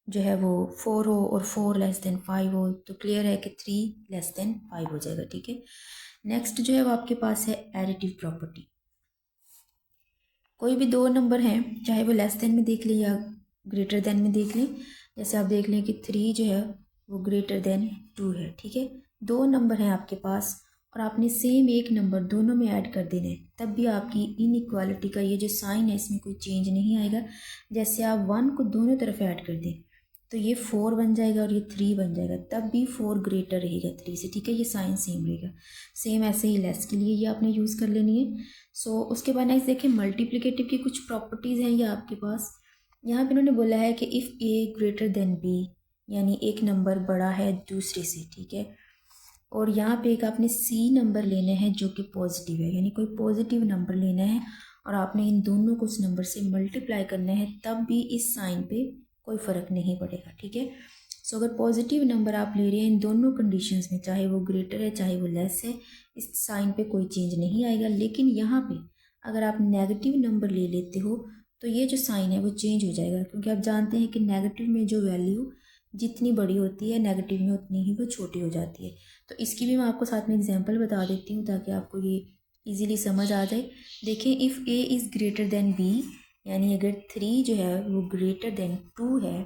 जो है वो 4 हो और 4 लेस देन 5 हो, तो क्लियर है कि 3 लेस देन 5 हो जाएगा, ठीक है। नेक्स्ट जो है वो आपके पास है एडिटिव प्रॉपर्टी। कोई भी 2 नंबर हैं, चाहे वो लेस देन में देख लें या ग्रेटर देन में देख लें। जैसे आप देख लें कि 3 जो है वो ग्रेटर देन 2 है, ठीक है। 2 नंबर हैं आपके पास और आपने सेम एक नंबर दोनों में ऐड कर देने हैं, तब भी आपकी इनइक्वालिटी का ये जो साइन है इसमें कोई चेंज नहीं आएगा। जैसे आप 1 को दोनों तरफ ऐड कर दें तो ये 4 बन जाएगा और ये 3 बन जाएगा, तब भी 4 ग्रेटर रहेगा 3 से, ठीक है। ये साइन सेम रहेगा। सेम ऐसे ही लेस के लिए ये आपने यूज़ कर लेनी है। सो उसके बाद नेक्स्ट देखें, मल्टीप्लिकेटिव की कुछ प्रॉपर्टीज़ हैं ये आपके पास। यहाँ पे उन्होंने बोला है कि if a greater than b, यानी एक नंबर बड़ा है दूसरे से, ठीक है। और यहाँ पे एक आपने सी नंबर लेना है जो कि पॉजिटिव है, यानी कोई पॉजिटिव नंबर लेना है और आपने इन दोनों को उस नंबर से मल्टीप्लाई करना है, तब भी इस साइन पे कोई फ़र्क नहीं पड़ेगा, ठीक है। सो अगर पॉजिटिव नंबर आप ले रहे हैं इन दोनों कंडीशंस में, चाहे वो ग्रेटर है चाहे वो लेस है, इस साइन पे कोई चेंज नहीं आएगा। लेकिन यहाँ पे अगर आप नेगेटिव नंबर ले लेते हो तो ये जो साइन है वो चेंज हो जाएगा, क्योंकि आप जानते हैं कि नेगेटिव में जो वैल्यू जितनी बड़ी होती है नेगेटिव में उतनी ही वो छोटी हो जाती है। तो इसकी भी मैं आपको साथ में एग्जांपल बता देती हूँ ताकि आपको ये इजीली समझ आ जाए। देखें, if a is greater than b, यानी अगर 3 जो है वो ग्रेटर देन 2 है,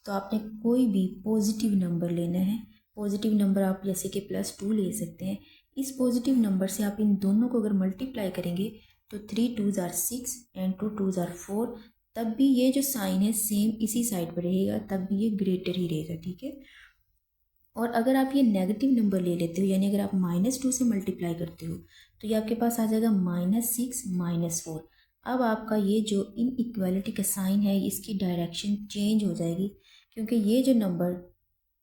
तो आपने कोई भी पॉजिटिव नंबर लेना है। पॉजिटिव नंबर आप जैसे कि +2 ले सकते हैं। इस पॉजिटिव नंबर से आप इन दोनों को अगर मल्टीप्लाई करेंगे तो 3 2s are 6 and 2 2s are 4, तब भी ये जो साइन है सेम इसी साइड पर रहेगा, तब भी ये ग्रेटर ही रहेगा, ठीक है। और अगर आप ये नेगेटिव नंबर ले लेते हो, यानी अगर आप -2 से मल्टीप्लाई करते हो, तो ये आपके पास आ जाएगा -6 -4। अब आपका ये जो इनइक्वालिटी का साइन है, इसकी डायरेक्शन चेंज हो जाएगी, क्योंकि ये जो नंबर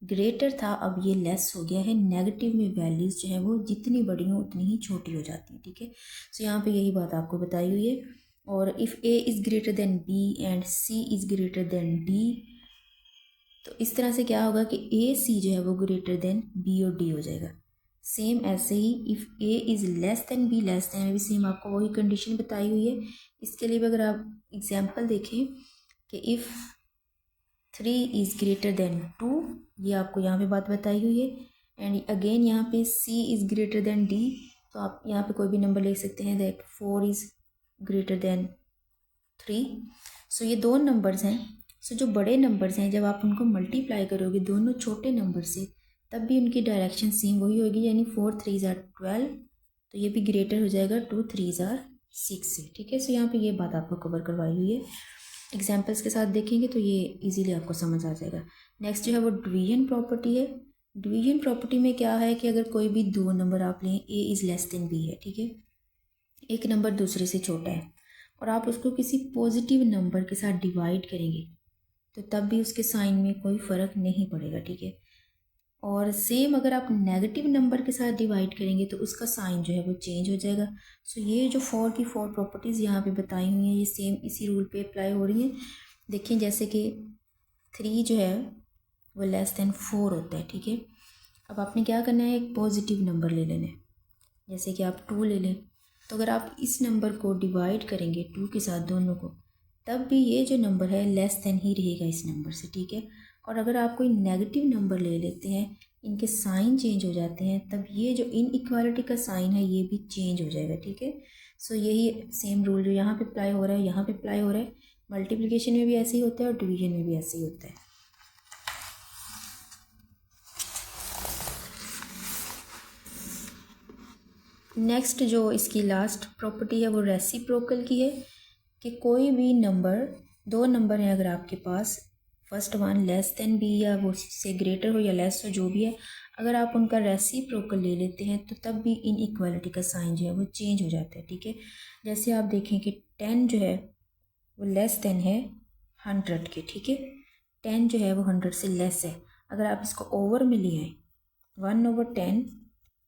ग्रेटर था अब ये लेस हो गया है। नेगेटिव में वैल्यूज़ जो है वो जितनी बड़ी हों उतनी ही छोटी हो जाती है, ठीक है। सो यहाँ पे यही बात आपको बताई हुई है। और if a is greater than b and c is greater than d, तो इस तरह से क्या होगा कि ए सी जो है वो ग्रेटर देन बी और डी हो जाएगा। सेम ऐसे ही if a is less than b less than, भी सेम आपको वही कंडीशन बताई हुई है। इसके लिए भी अगर आप एग्जांपल देखें कि इफ़ 3 इज़ ग्रेटर देन 2, ये आपको यहाँ पे बात बताई हुई है। एंड अगेन यहाँ पे c is greater then d, तो आप यहाँ पे कोई भी नंबर ले सकते हैं दैट 4 इज़ ग्रेटर देन 3। सो ये दो नंबर्स हैं। सो जो बड़े नंबर्स हैं जब आप उनको मल्टीप्लाई करोगे दोनों छोटे नंबर से, तब भी उनकी डायरेक्शन सेम वही होगी, यानी 4 3 आर 12, तो ये भी ग्रेटर हो जाएगा 2 3 आर 6 से, ठीक है। सो यहाँ पे ये बात आपको कवर करवाई हुई है। एग्जाम्पल्स के साथ देखेंगे तो ये इजीली आपको समझ आ जाएगा। नेक्स्ट जो है वो डिवीजन प्रॉपर्टी है। डिवीजन प्रॉपर्टी में क्या है कि अगर कोई भी दो नंबर आप लें, a is less than b है, ठीक है, एक नंबर दूसरे से छोटा है, और आप उसको किसी पॉजिटिव नंबर के साथ डिवाइड करेंगे तो तब भी उसके साइन में कोई फ़र्क नहीं पड़ेगा, ठीक है। और सेम अगर आप नेगेटिव नंबर के साथ डिवाइड करेंगे तो उसका साइन जो है वो चेंज हो जाएगा। सो ये जो 4 की 4 प्रॉपर्टीज़ यहाँ पे बताई हुई हैं, ये सेम इसी रूल पे अप्लाई हो रही हैं। देखिए जैसे कि 3 जो है वो लेस देन 4 होता है, ठीक है। अब आपने क्या करना है, एक पॉजिटिव नंबर ले लेना है, जैसे कि आप 2 ले लें। तो अगर आप इस नंबर को डिवाइड करेंगे 2 के साथ दोनों को, तब भी ये जो नंबर है लेस देन ही रहेगा इस नंबर से, ठीक है। और अगर आप कोई नेगेटिव नंबर ले लेते हैं, इनके साइन चेंज हो जाते हैं, तब ये जो इनइक्वालिटी का साइन है ये भी चेंज हो जाएगा, ठीक है। सो यही सेम रूल जो यहाँ पे अप्लाई हो रहा है यहाँ पे अप्लाई हो रहा है। मल्टीप्लिकेशन में भी ऐसे ही होता है और डिवीजन में भी ऐसे ही होता है। नेक्स्ट जो इसकी लास्ट प्रॉपर्टी है वो रेसिप्रोकल की है, कि कोई भी नंबर, दो नंबर हैं अगर आपके पास, first one less than b या वो से ग्रेटर हो या लेस हो जो भी है, अगर आप उनका रेसिप्रोकल ले लेते हैं तो तब भी इनइक्वालिटी का साइन जो है वो चेंज हो जाता है, ठीक है। जैसे आप देखें कि 10 जो है वो लेस देन है 100 के, ठीक है। 10 जो है वो 100 से लेस है। अगर आप इसको ओवर में ले आए 1/10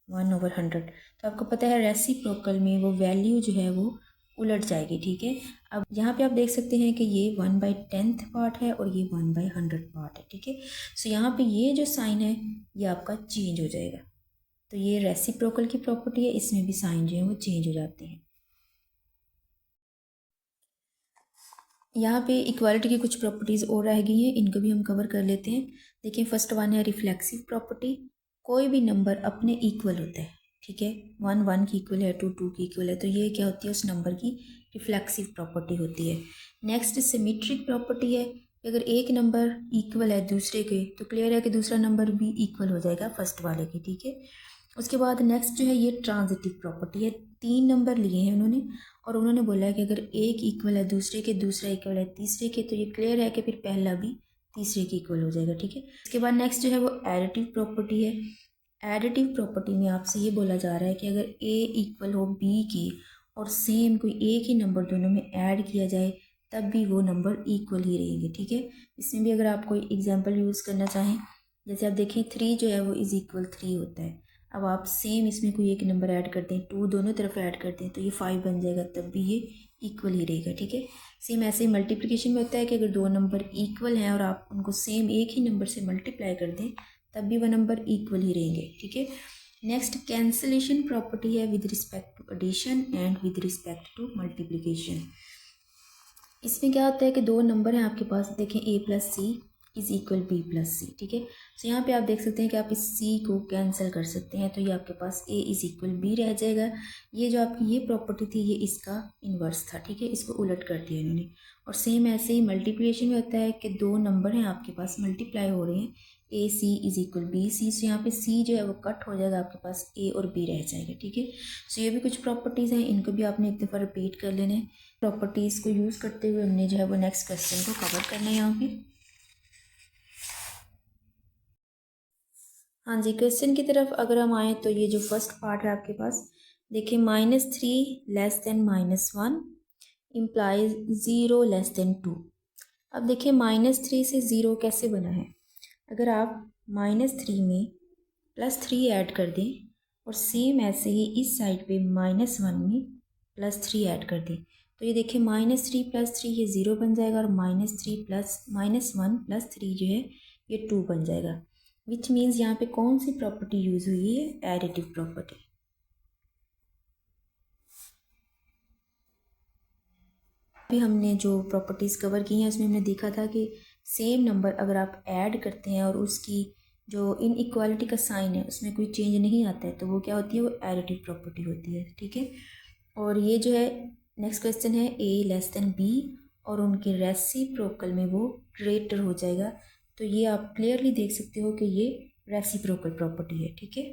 1/100, तो आपको पता है रेसिप्रोकल में वो वैल्यू जो है वो उलट जाएगी, ठीक है। अब यहाँ पे आप देख सकते हैं कि ये 1/10 पार्ट है और ये 1/100 पार्ट है, ठीक है। सो यहाँ पे ये जो साइन है ये आपका चेंज हो जाएगा। तो ये रेसिप्रोकल की प्रॉपर्टी है, इसमें भी साइन जो है वो चेंज हो जाते हैं। यहाँ पे इक्वालिटी की कुछ प्रॉपर्टीज़ और रह गई हैं, इनको भी हम कवर कर लेते हैं। देखिए फर्स्ट वन है रिफ्लेक्सिव प्रॉपर्टी। कोई भी नंबर अपने इक्वल होता है, ठीक है। 1 1 की इक्वल है, 2 2 की इक्वल है, तो ये क्या होती है, उस नंबर की रिफ्लेक्सिव प्रॉपर्टी होती है। नेक्स्ट सिमेट्रिक प्रॉपर्टी है कि अगर एक नंबर इक्वल है दूसरे के, तो क्लियर है कि दूसरा नंबर भी इक्वल हो जाएगा फर्स्ट वाले के, ठीक है। उसके बाद नेक्स्ट जो है ये ट्रांजिटिव प्रॉपर्टी है। 3 नंबर लिए हैं उन्होंने और उन्होंने बोला है कि अगर एक इक्वल है दूसरे के, दूसरा इक्वल है तीसरे के, तो ये क्लियर है कि फिर पहला भी तीसरे के इक्वल हो जाएगा, ठीक है। इसके बाद नेक्स्ट जो है वो एडिटिव प्रॉपर्टी है। एडिटिव प्रॉपर्टी में आपसे ये बोला जा रहा है कि अगर ए इक्वल हो बी की और सेम कोई एक ही नंबर दोनों में ऐड किया जाए, तब भी वो नंबर इक्वल ही रहेंगे, ठीक है। इसमें भी अगर आप कोई एग्जाम्पल यूज़ करना चाहें, जैसे आप देखें 3 जो है वो इज़ इक्वल 3 होता है। अब आप सेम इसमें कोई एक नंबर ऐड करते हैं, 2 दोनों तरफ ऐड करते हैं, तो ये 5 बन जाएगा, तब भी ये इक्वल ही रहेगा, ठीक है। सेम ऐसे ही मल्टीप्लिकेशन में होता है कि अगर दो नंबर इक्वल हैं और आप उनको सेम एक ही नंबर से मल्टीप्लाई कर दें, तब भी वो नंबर इक्वल ही रहेंगे, ठीक है। नेक्स्ट कैंसलेशन प्रॉपर्टी है with respect to addition and with respect to multiplication. इसमें क्या होता है कि दो नंबर हैं आपके पास, देखें a plus c is equal b plus c, ठीक है। सो यहाँ पे आप देख सकते हैं कि आप इस c को कैंसिल कर सकते हैं, तो ये आपके पास a इज़ इक्वल b रह जाएगा। ये जो आपकी ये प्रॉपर्टी थी ये इसका इन्वर्स था, ठीक है, इसको उलट कर दिया इन्होंने। और सेम ऐसे ही मल्टीप्लिकेशन में होता है कि दो नंबर हैं आपके पास मल्टीप्लाई हो रहे हैं, ए सी इज़ इक्वल बी सी, सो यहाँ पे c जो है वो कट हो जाएगा, आपके पास a और b रह जाएगा, ठीक है। सो ये भी कुछ प्रॉपर्टीज़ हैं, इनको भी आपने एक दफ़ा रिपीट कर लेना है। प्रॉपर्टीज़ को यूज़ करते हुए हमने जो है वो नेक्स्ट क्वेश्चन को कवर करना है यहाँ पे। हाँ जी, क्वेश्चन की तरफ अगर हम आएँ तो ये जो फर्स्ट पार्ट है आपके पास, देखिए -3 less than -1 implies 0 less than 2। अब देखिए -3 से 0 कैसे बना है। अगर आप -3 में +3 ऐड कर दें और सेम ऐसे ही इस साइड पे -1 में +3 ऐड कर दें, तो ये देखिए -3 + 3 ये 0 बन जाएगा और -3 प्लस -1 + 3 जो है ये 2 बन जाएगा। विच मीन्स यहाँ पे कौन सी प्रॉपर्टी यूज़ हुई है, एडिटिव प्रॉपर्टी। अभी हमने जो प्रॉपर्टीज़ कवर की हैं उसमें हमने देखा था कि सेम नंबर अगर आप ऐड करते हैं और उसकी जो इनइक्वालिटी का साइन है उसमें कोई चेंज नहीं आता है तो वो क्या होती है, वो एडिटिव प्रॉपर्टी होती है। ठीक है, और ये जो है नेक्स्ट क्वेश्चन है a लेस देन b और उनके रेसिप्रोकल में वो ग्रेटर हो जाएगा, तो ये आप क्लियरली देख सकते हो कि ये रेसिप्रोकल प्रॉपर्टी है। ठीक है,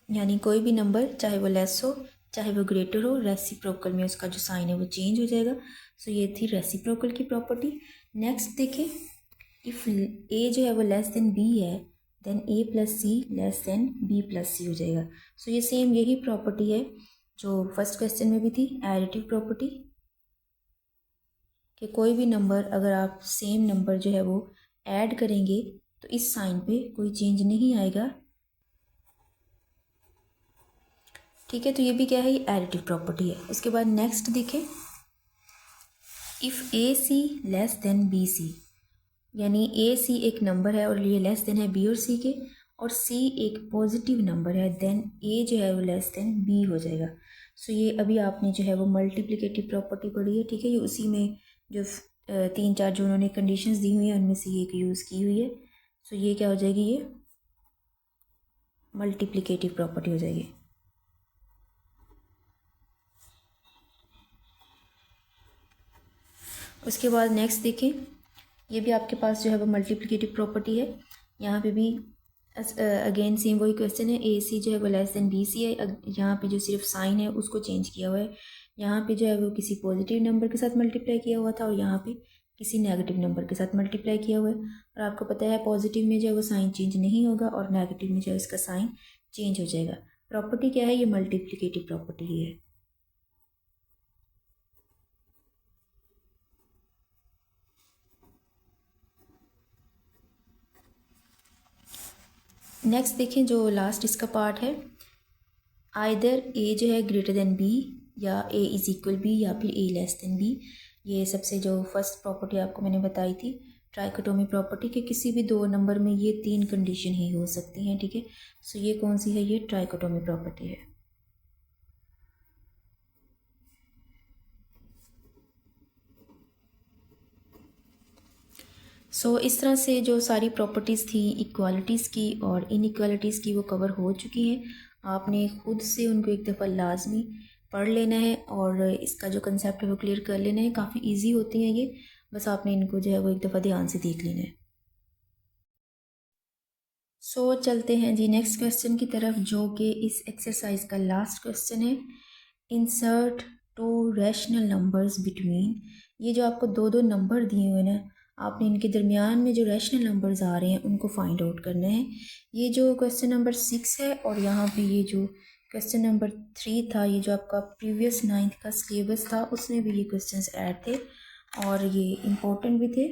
यानी कोई भी नंबर चाहे वो लेस हो चाहे वो ग्रेटर हो, रेसिप्रोकल में उसका जो साइन है वो चेंज हो जाएगा। सो ये थी रेसिप्रोकल की प्रॉपर्टी। नेक्स्ट देखें, इफ़ a जो है वो लेस देन b है then a plus c less than b plus c हो जाएगा। सो ये सेम यही प्रॉपर्टी है जो फर्स्ट क्वेश्चन में भी थी, एडिटिव प्रॉपर्टी, कि कोई भी नंबर अगर आप सेम नंबर जो है वो ऐड करेंगे तो इस साइन पे कोई चेंज नहीं आएगा। ठीक है, तो ये भी क्या है, ये एडिटिव प्रॉपर्टी है। उसके बाद नेक्स्ट देखें, if a c less than b c, यानी ए सी एक नंबर है और ये लेस देन है बी और सी के, और सी एक पॉजिटिव नंबर है, देन ए जो है वो लेस देन बी हो जाएगा। सो ये अभी आपने जो है वो मल्टीप्लिकेटिव प्रॉपर्टी पढ़ी है। ठीक है, ये उसी में जो 3-4 जो उन्होंने कंडीशंस दी हुई हैं उनमें से ये एक यूज़ की हुई है। सो ये क्या हो जाएगी, ये मल्टीप्लिकेटिव प्रॉपर्टी हो जाएगी। उसके बाद नेक्स्ट देखें, ये भी आपके पास जो है वो मल्टीप्लिकेटिव प्रॉपर्टी है। यहाँ पे भी अगेन सेम वही क्वेश्चन है, ए सी जो है वो लेस देन बी सी है। यहाँ पे जो सिर्फ साइन है उसको चेंज किया हुआ है। यहाँ पे जो है वो किसी पॉजिटिव नंबर के साथ मल्टीप्लाई किया हुआ था और यहाँ पे किसी नेगेटिव नंबर के साथ मल्टीप्लाई किया हुआ है। और आपको पता है पॉजिटिव में जो है वो साइन चेंज नहीं होगा और नेगेटिव में जो है इसका साइन चेंज हो जाएगा। प्रॉपर्टी क्या है, ये मल्टीप्लिकेटिव प्रॉपर्टी ही है। नेक्स्ट देखें, जो लास्ट इसका पार्ट है, आइदर ए जो है ग्रेटर देन बी या ए इज इक्वल बी या फिर ए लेस देन बी। ये सबसे जो फर्स्ट प्रॉपर्टी आपको मैंने बताई थी ट्राइकोटोमी प्रॉपर्टी के, किसी भी दो नंबर में ये 3 कंडीशन ही हो सकती हैं। ठीक है, सो ये कौन सी है, ये ट्राइकोटोमी प्रॉपर्टी है। सो इस तरह से जो सारी प्रॉपर्टीज़ थी इक्वालिटीज़ की और इनइक्वालिटीज़ की वो कवर हो चुकी हैं। आपने खुद से उनको एक दफ़ा लाजमी पढ़ लेना है और इसका जो कंसेप्ट है वो क्लियर कर लेना है। काफ़ी इजी होती हैं ये, बस आपने इनको जो है वो एक दफ़ा ध्यान से देख लेना है। सो चलते हैं जी नेक्स्ट क्वेश्चन की तरफ, जो कि इस एक्सरसाइज का लास्ट क्वेश्चन है। इंसर्ट 2 रैशनल नंबर्स बिटवीन, ये जो आपको दो दो नंबर दिए हुए ना, आपने इनके दरमियान में जो रैशनल नंबर्स आ रहे हैं उनको फाइंड आउट करना है। ये जो क्वेश्चन नंबर 6 है और यहाँ पे ये जो क्वेश्चन नंबर 3 था, ये जो आपका प्रीवियस 9th का सिलेबस था उसमें भी ये क्वेश्चंस ऐड थे और ये इम्पोर्टेंट भी थे।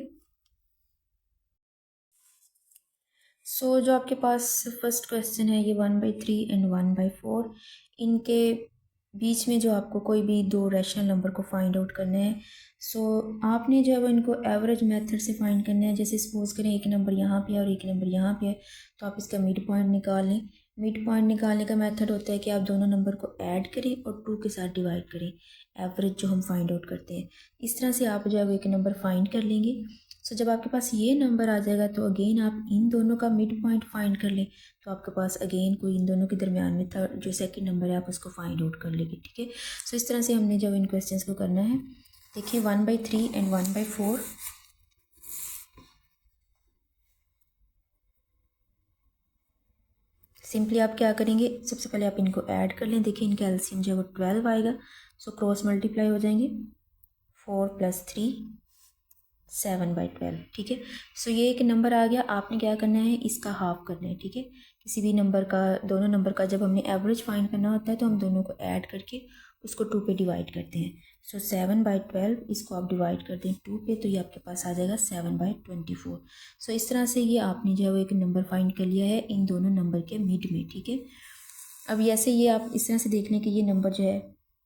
सो जो आपके पास फर्स्ट क्वेश्चन है, ये 1/3 एंड 1/4, इनके बीच में जो आपको कोई भी दो रैशनल नंबर को फाइंड आउट करना है। सो आपने जो है वो इनको एवरेज मेथड से फाइंड करना है। जैसे सपोज करें एक नंबर यहाँ पे है और एक नंबर यहाँ पे है, तो आप इसका मिड पॉइंट निकाल लें। मिड पॉइंट निकालने का मेथड होता है कि आप दोनों नंबर को ऐड करें और 2 के साथ डिवाइड करें, एवरेज जो हम फाइंड आउट करते हैं। इस तरह से आप जो है वो एक नंबर फाइंड कर लेंगे। सो जब आपके पास ये नंबर आ जाएगा तो अगेन आप इन दोनों का मिड पॉइंट फाइंड कर लें, तो आपके पास अगेन कोई इन दोनों के दरमियान में थर्ड जो सेकंड नंबर है आप उसको फाइंड आउट कर लेंगे। ठीक है, सो इस तरह से हमने जब इन क्वेश्चंस को करना है, देखिए 1/3 एंड 1/4, सिंपली आप क्या करेंगे, सबसे पहले आप इनको ऐड कर लें। देखिए इनका एलसीएम जो है वो 12 आएगा। सो क्रॉस मल्टीप्लाई हो जाएंगे, 4 + 3 7/12। ठीक है। सो ये एक नंबर आ गया। आपने क्या करना है, इसका हाफ करना है। ठीक है। किसी भी नंबर का, दोनों नंबर का जब हमने एवरेज फाइंड करना होता है तो हम दोनों को ऐड करके उसको 2 पे डिवाइड करते हैं। सो 7/12 इसको आप डिवाइड कर दें 2 पे, तो ये आपके पास आ जाएगा 7/24। सो इस तरह से ये आपने जो है वो एक नंबर फाइंड कर लिया है इन दोनों नंबर के मिड में। ठीक है। अब ऐसे ये आप इस तरह से देख लें कि ये नंबर जो है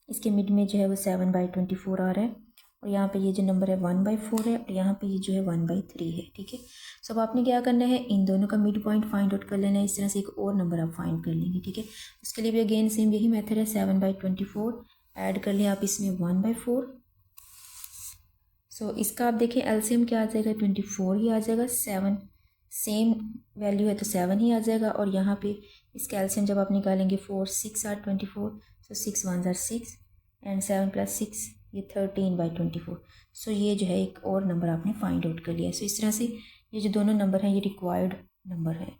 इसके मिड में जो है वो 7/24 आ रहा है, और यहाँ पे ये जो नंबर है 1/4 है, और यहाँ पे ये जो है 1/3 है। ठीक है। सब आपने क्या करना है, इन दोनों का मिड पॉइंट फाइंड आउट कर लेना है। इस तरह से एक और नंबर आप फाइंड कर लेंगे। ठीक है। इसके लिए भी अगेन सेम यही मेथड है, 7/24 ऐड कर लें आप इसमें 1/4। सो इसका आप देखें एलसीएम क्या आ जाएगा, 24 ही आ जाएगा। 7 सेम वैल्यू है तो 7 ही आ जाएगा, और यहाँ पे इसका एलसीएम जब आप निकालेंगे 4 6 आर 24। सो 6 1 ज़ार 6 एंड 7 + 6 ये 13/24। सो ये जो है एक और नंबर आपने फाइंड आउट कर लिया। सो इस तरह से ये जो दोनों नंबर हैं ये रिक्वायर्ड नंबर है।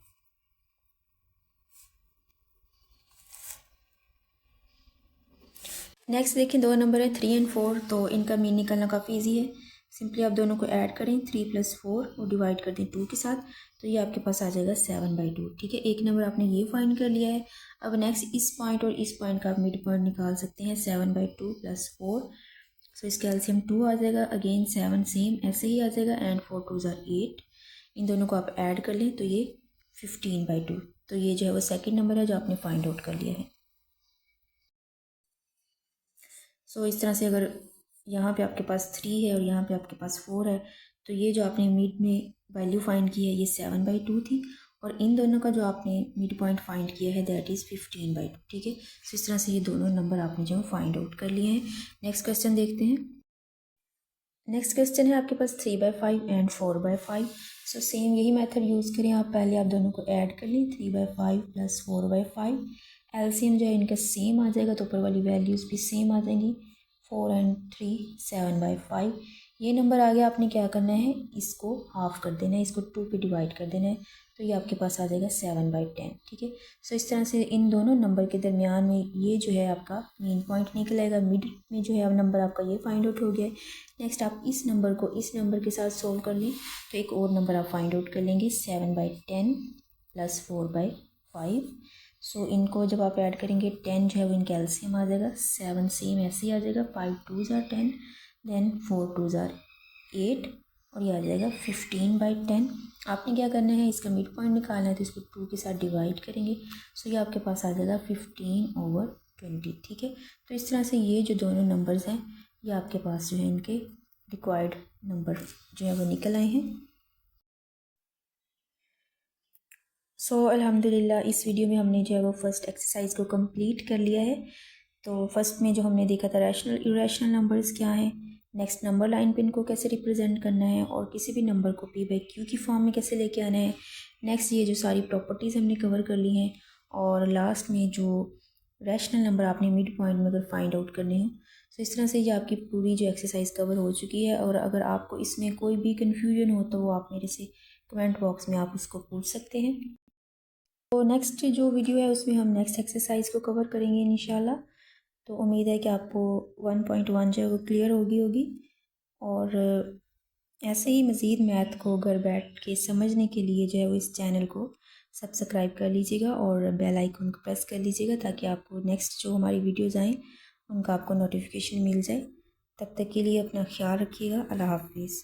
नेक्स्ट देखें, दो नंबर है 3 और 4। तो इनका मीन निकालना काफ़ी इजी है। सिंपली आप दोनों को ऐड करें, 3 + 4 और डिवाइड कर दें 2 के साथ, तो ये आपके पास आ जाएगा 7/2। ठीक है। एक नंबर आपने ये फाइंड कर लिया है। अब नेक्स्ट इस पॉइंट और इस पॉइंट का आप मिड पॉइंट निकाल सकते हैं, 7/2 + 4। सो इसका एलसीएम 2 आ जाएगा। अगेन 7 सेम ऐसे ही आ जाएगा, एंड 4 2 ज़ार 8। इन दोनों को आप ऐड कर लें तो ये 15/2। तो ये जो है वो सेकेंड नंबर है जो आपने फाइंड आउट कर लिया है। सो इस तरह से अगर यहाँ पे आपके पास 3 है और यहाँ पे आपके पास 4 है, तो ये जो आपने मिड में वैल्यू फाइंड की है ये 7/2 थी, और इन दोनों का जो आपने मिड पॉइंट फाइंड किया है दैट इज़ 15/2। ठीक है। सो इस तरह से ये दोनों नंबर आपने जो फाइंड आउट कर लिए हैं। नेक्स्ट क्वेश्चन देखते हैं। नेक्स्ट क्वेश्चन है आपके पास 3/5 एंड 4/5। सो सेम यही मेथड यूज़ करें आप। पहले आप दोनों को ऐड कर लें, 3/5 + 4/5। एलसीएम जो है इनका सेम आ जाएगा, तो ऊपर वाली वैल्यूज़ भी सेम आ जाएंगी। 4 एंड 3 7/5। ये नंबर आ गया। आपने क्या करना है, इसको हाफ कर देना है, इसको 2 पे डिवाइड कर देना है, तो ये आपके पास आ जाएगा 7/10। ठीक है। सो इस तरह से इन दोनों नंबर के दरमियान में ये जो है आपका मेन पॉइंट निकलेगा। मिड में जो है अब नंबर आपका ये फाइंड आउट हो गया है। नेक्स्ट आप इस नंबर को इस नंबर के साथ सोल्व कर लें, तो एक और नंबर आप फाइंड आउट कर लेंगे, 7/10 + 4/5। सो इनको जब आप ऐड करेंगे, 10 जो है वो इनका एलसीएम आ जाएगा, 7 सेम ऐसे ही आ जाएगा, 5 2 ज़ार 10, देन 4 2 ज़ार 8, और ये आ जाएगा 15/10। आपने क्या करना है, इसका मिड पॉइंट निकालना है, तो इसको 2 के साथ डिवाइड करेंगे। सो ये आपके पास आ जाएगा 15/20। ठीक है। तो इस तरह से ये जो दोनों नंबर्स हैं ये आपके पास जो है इनके रिक्वायर्ड नंबर जो है वो निकल आए हैं। सो अल्हम्दुलिल्लाह इस वीडियो में हमने जो है वो फर्स्ट एक्सरसाइज को कंप्लीट कर लिया है। तो फर्स्ट में जो हमने देखा था रैशनल इरेशनल नंबर्स क्या हैं, नेक्स्ट नंबर लाइन पे इनको कैसे रिप्रेजेंट करना है, और किसी भी नंबर को p/q की फॉर्म में कैसे लेके आना है। नेक्स्ट ये जो सारी प्रॉपर्टीज़ हमने कवर कर ली हैं, और लास्ट में जो रैशनल नंबर आपने मिड पॉइंट में अगर फाइंड आउट करने हो। तो इस तरह से ये आपकी पूरी जो एक्सरसाइज कवर हो चुकी है, और अगर आपको इसमें कोई भी कन्फ्यूजन हो तो वो आप मेरे से कमेंट बॉक्स में आप उसको पूछ सकते हैं। तो नेक्स्ट जो वीडियो है उसमें हम नेक्स्ट एक्सरसाइज को कवर करेंगे इंशाल्लाह। तो उम्मीद है कि आपको 1.1 जो है वो क्लियर होगी। और ऐसे ही मज़ीद मैथ को घर बैठ के समझने के लिए जो है वो इस चैनल को सब्सक्राइब कर लीजिएगा और बेल आइकन को प्रेस कर लीजिएगा, ताकि आपको नेक्स्ट जो हमारी वीडियोज़ आएँ उनका आपको नोटिफिकेशन मिल जाए। तब तक के लिए अपना ख्याल रखिएगा। अल्लाह हाफिज़।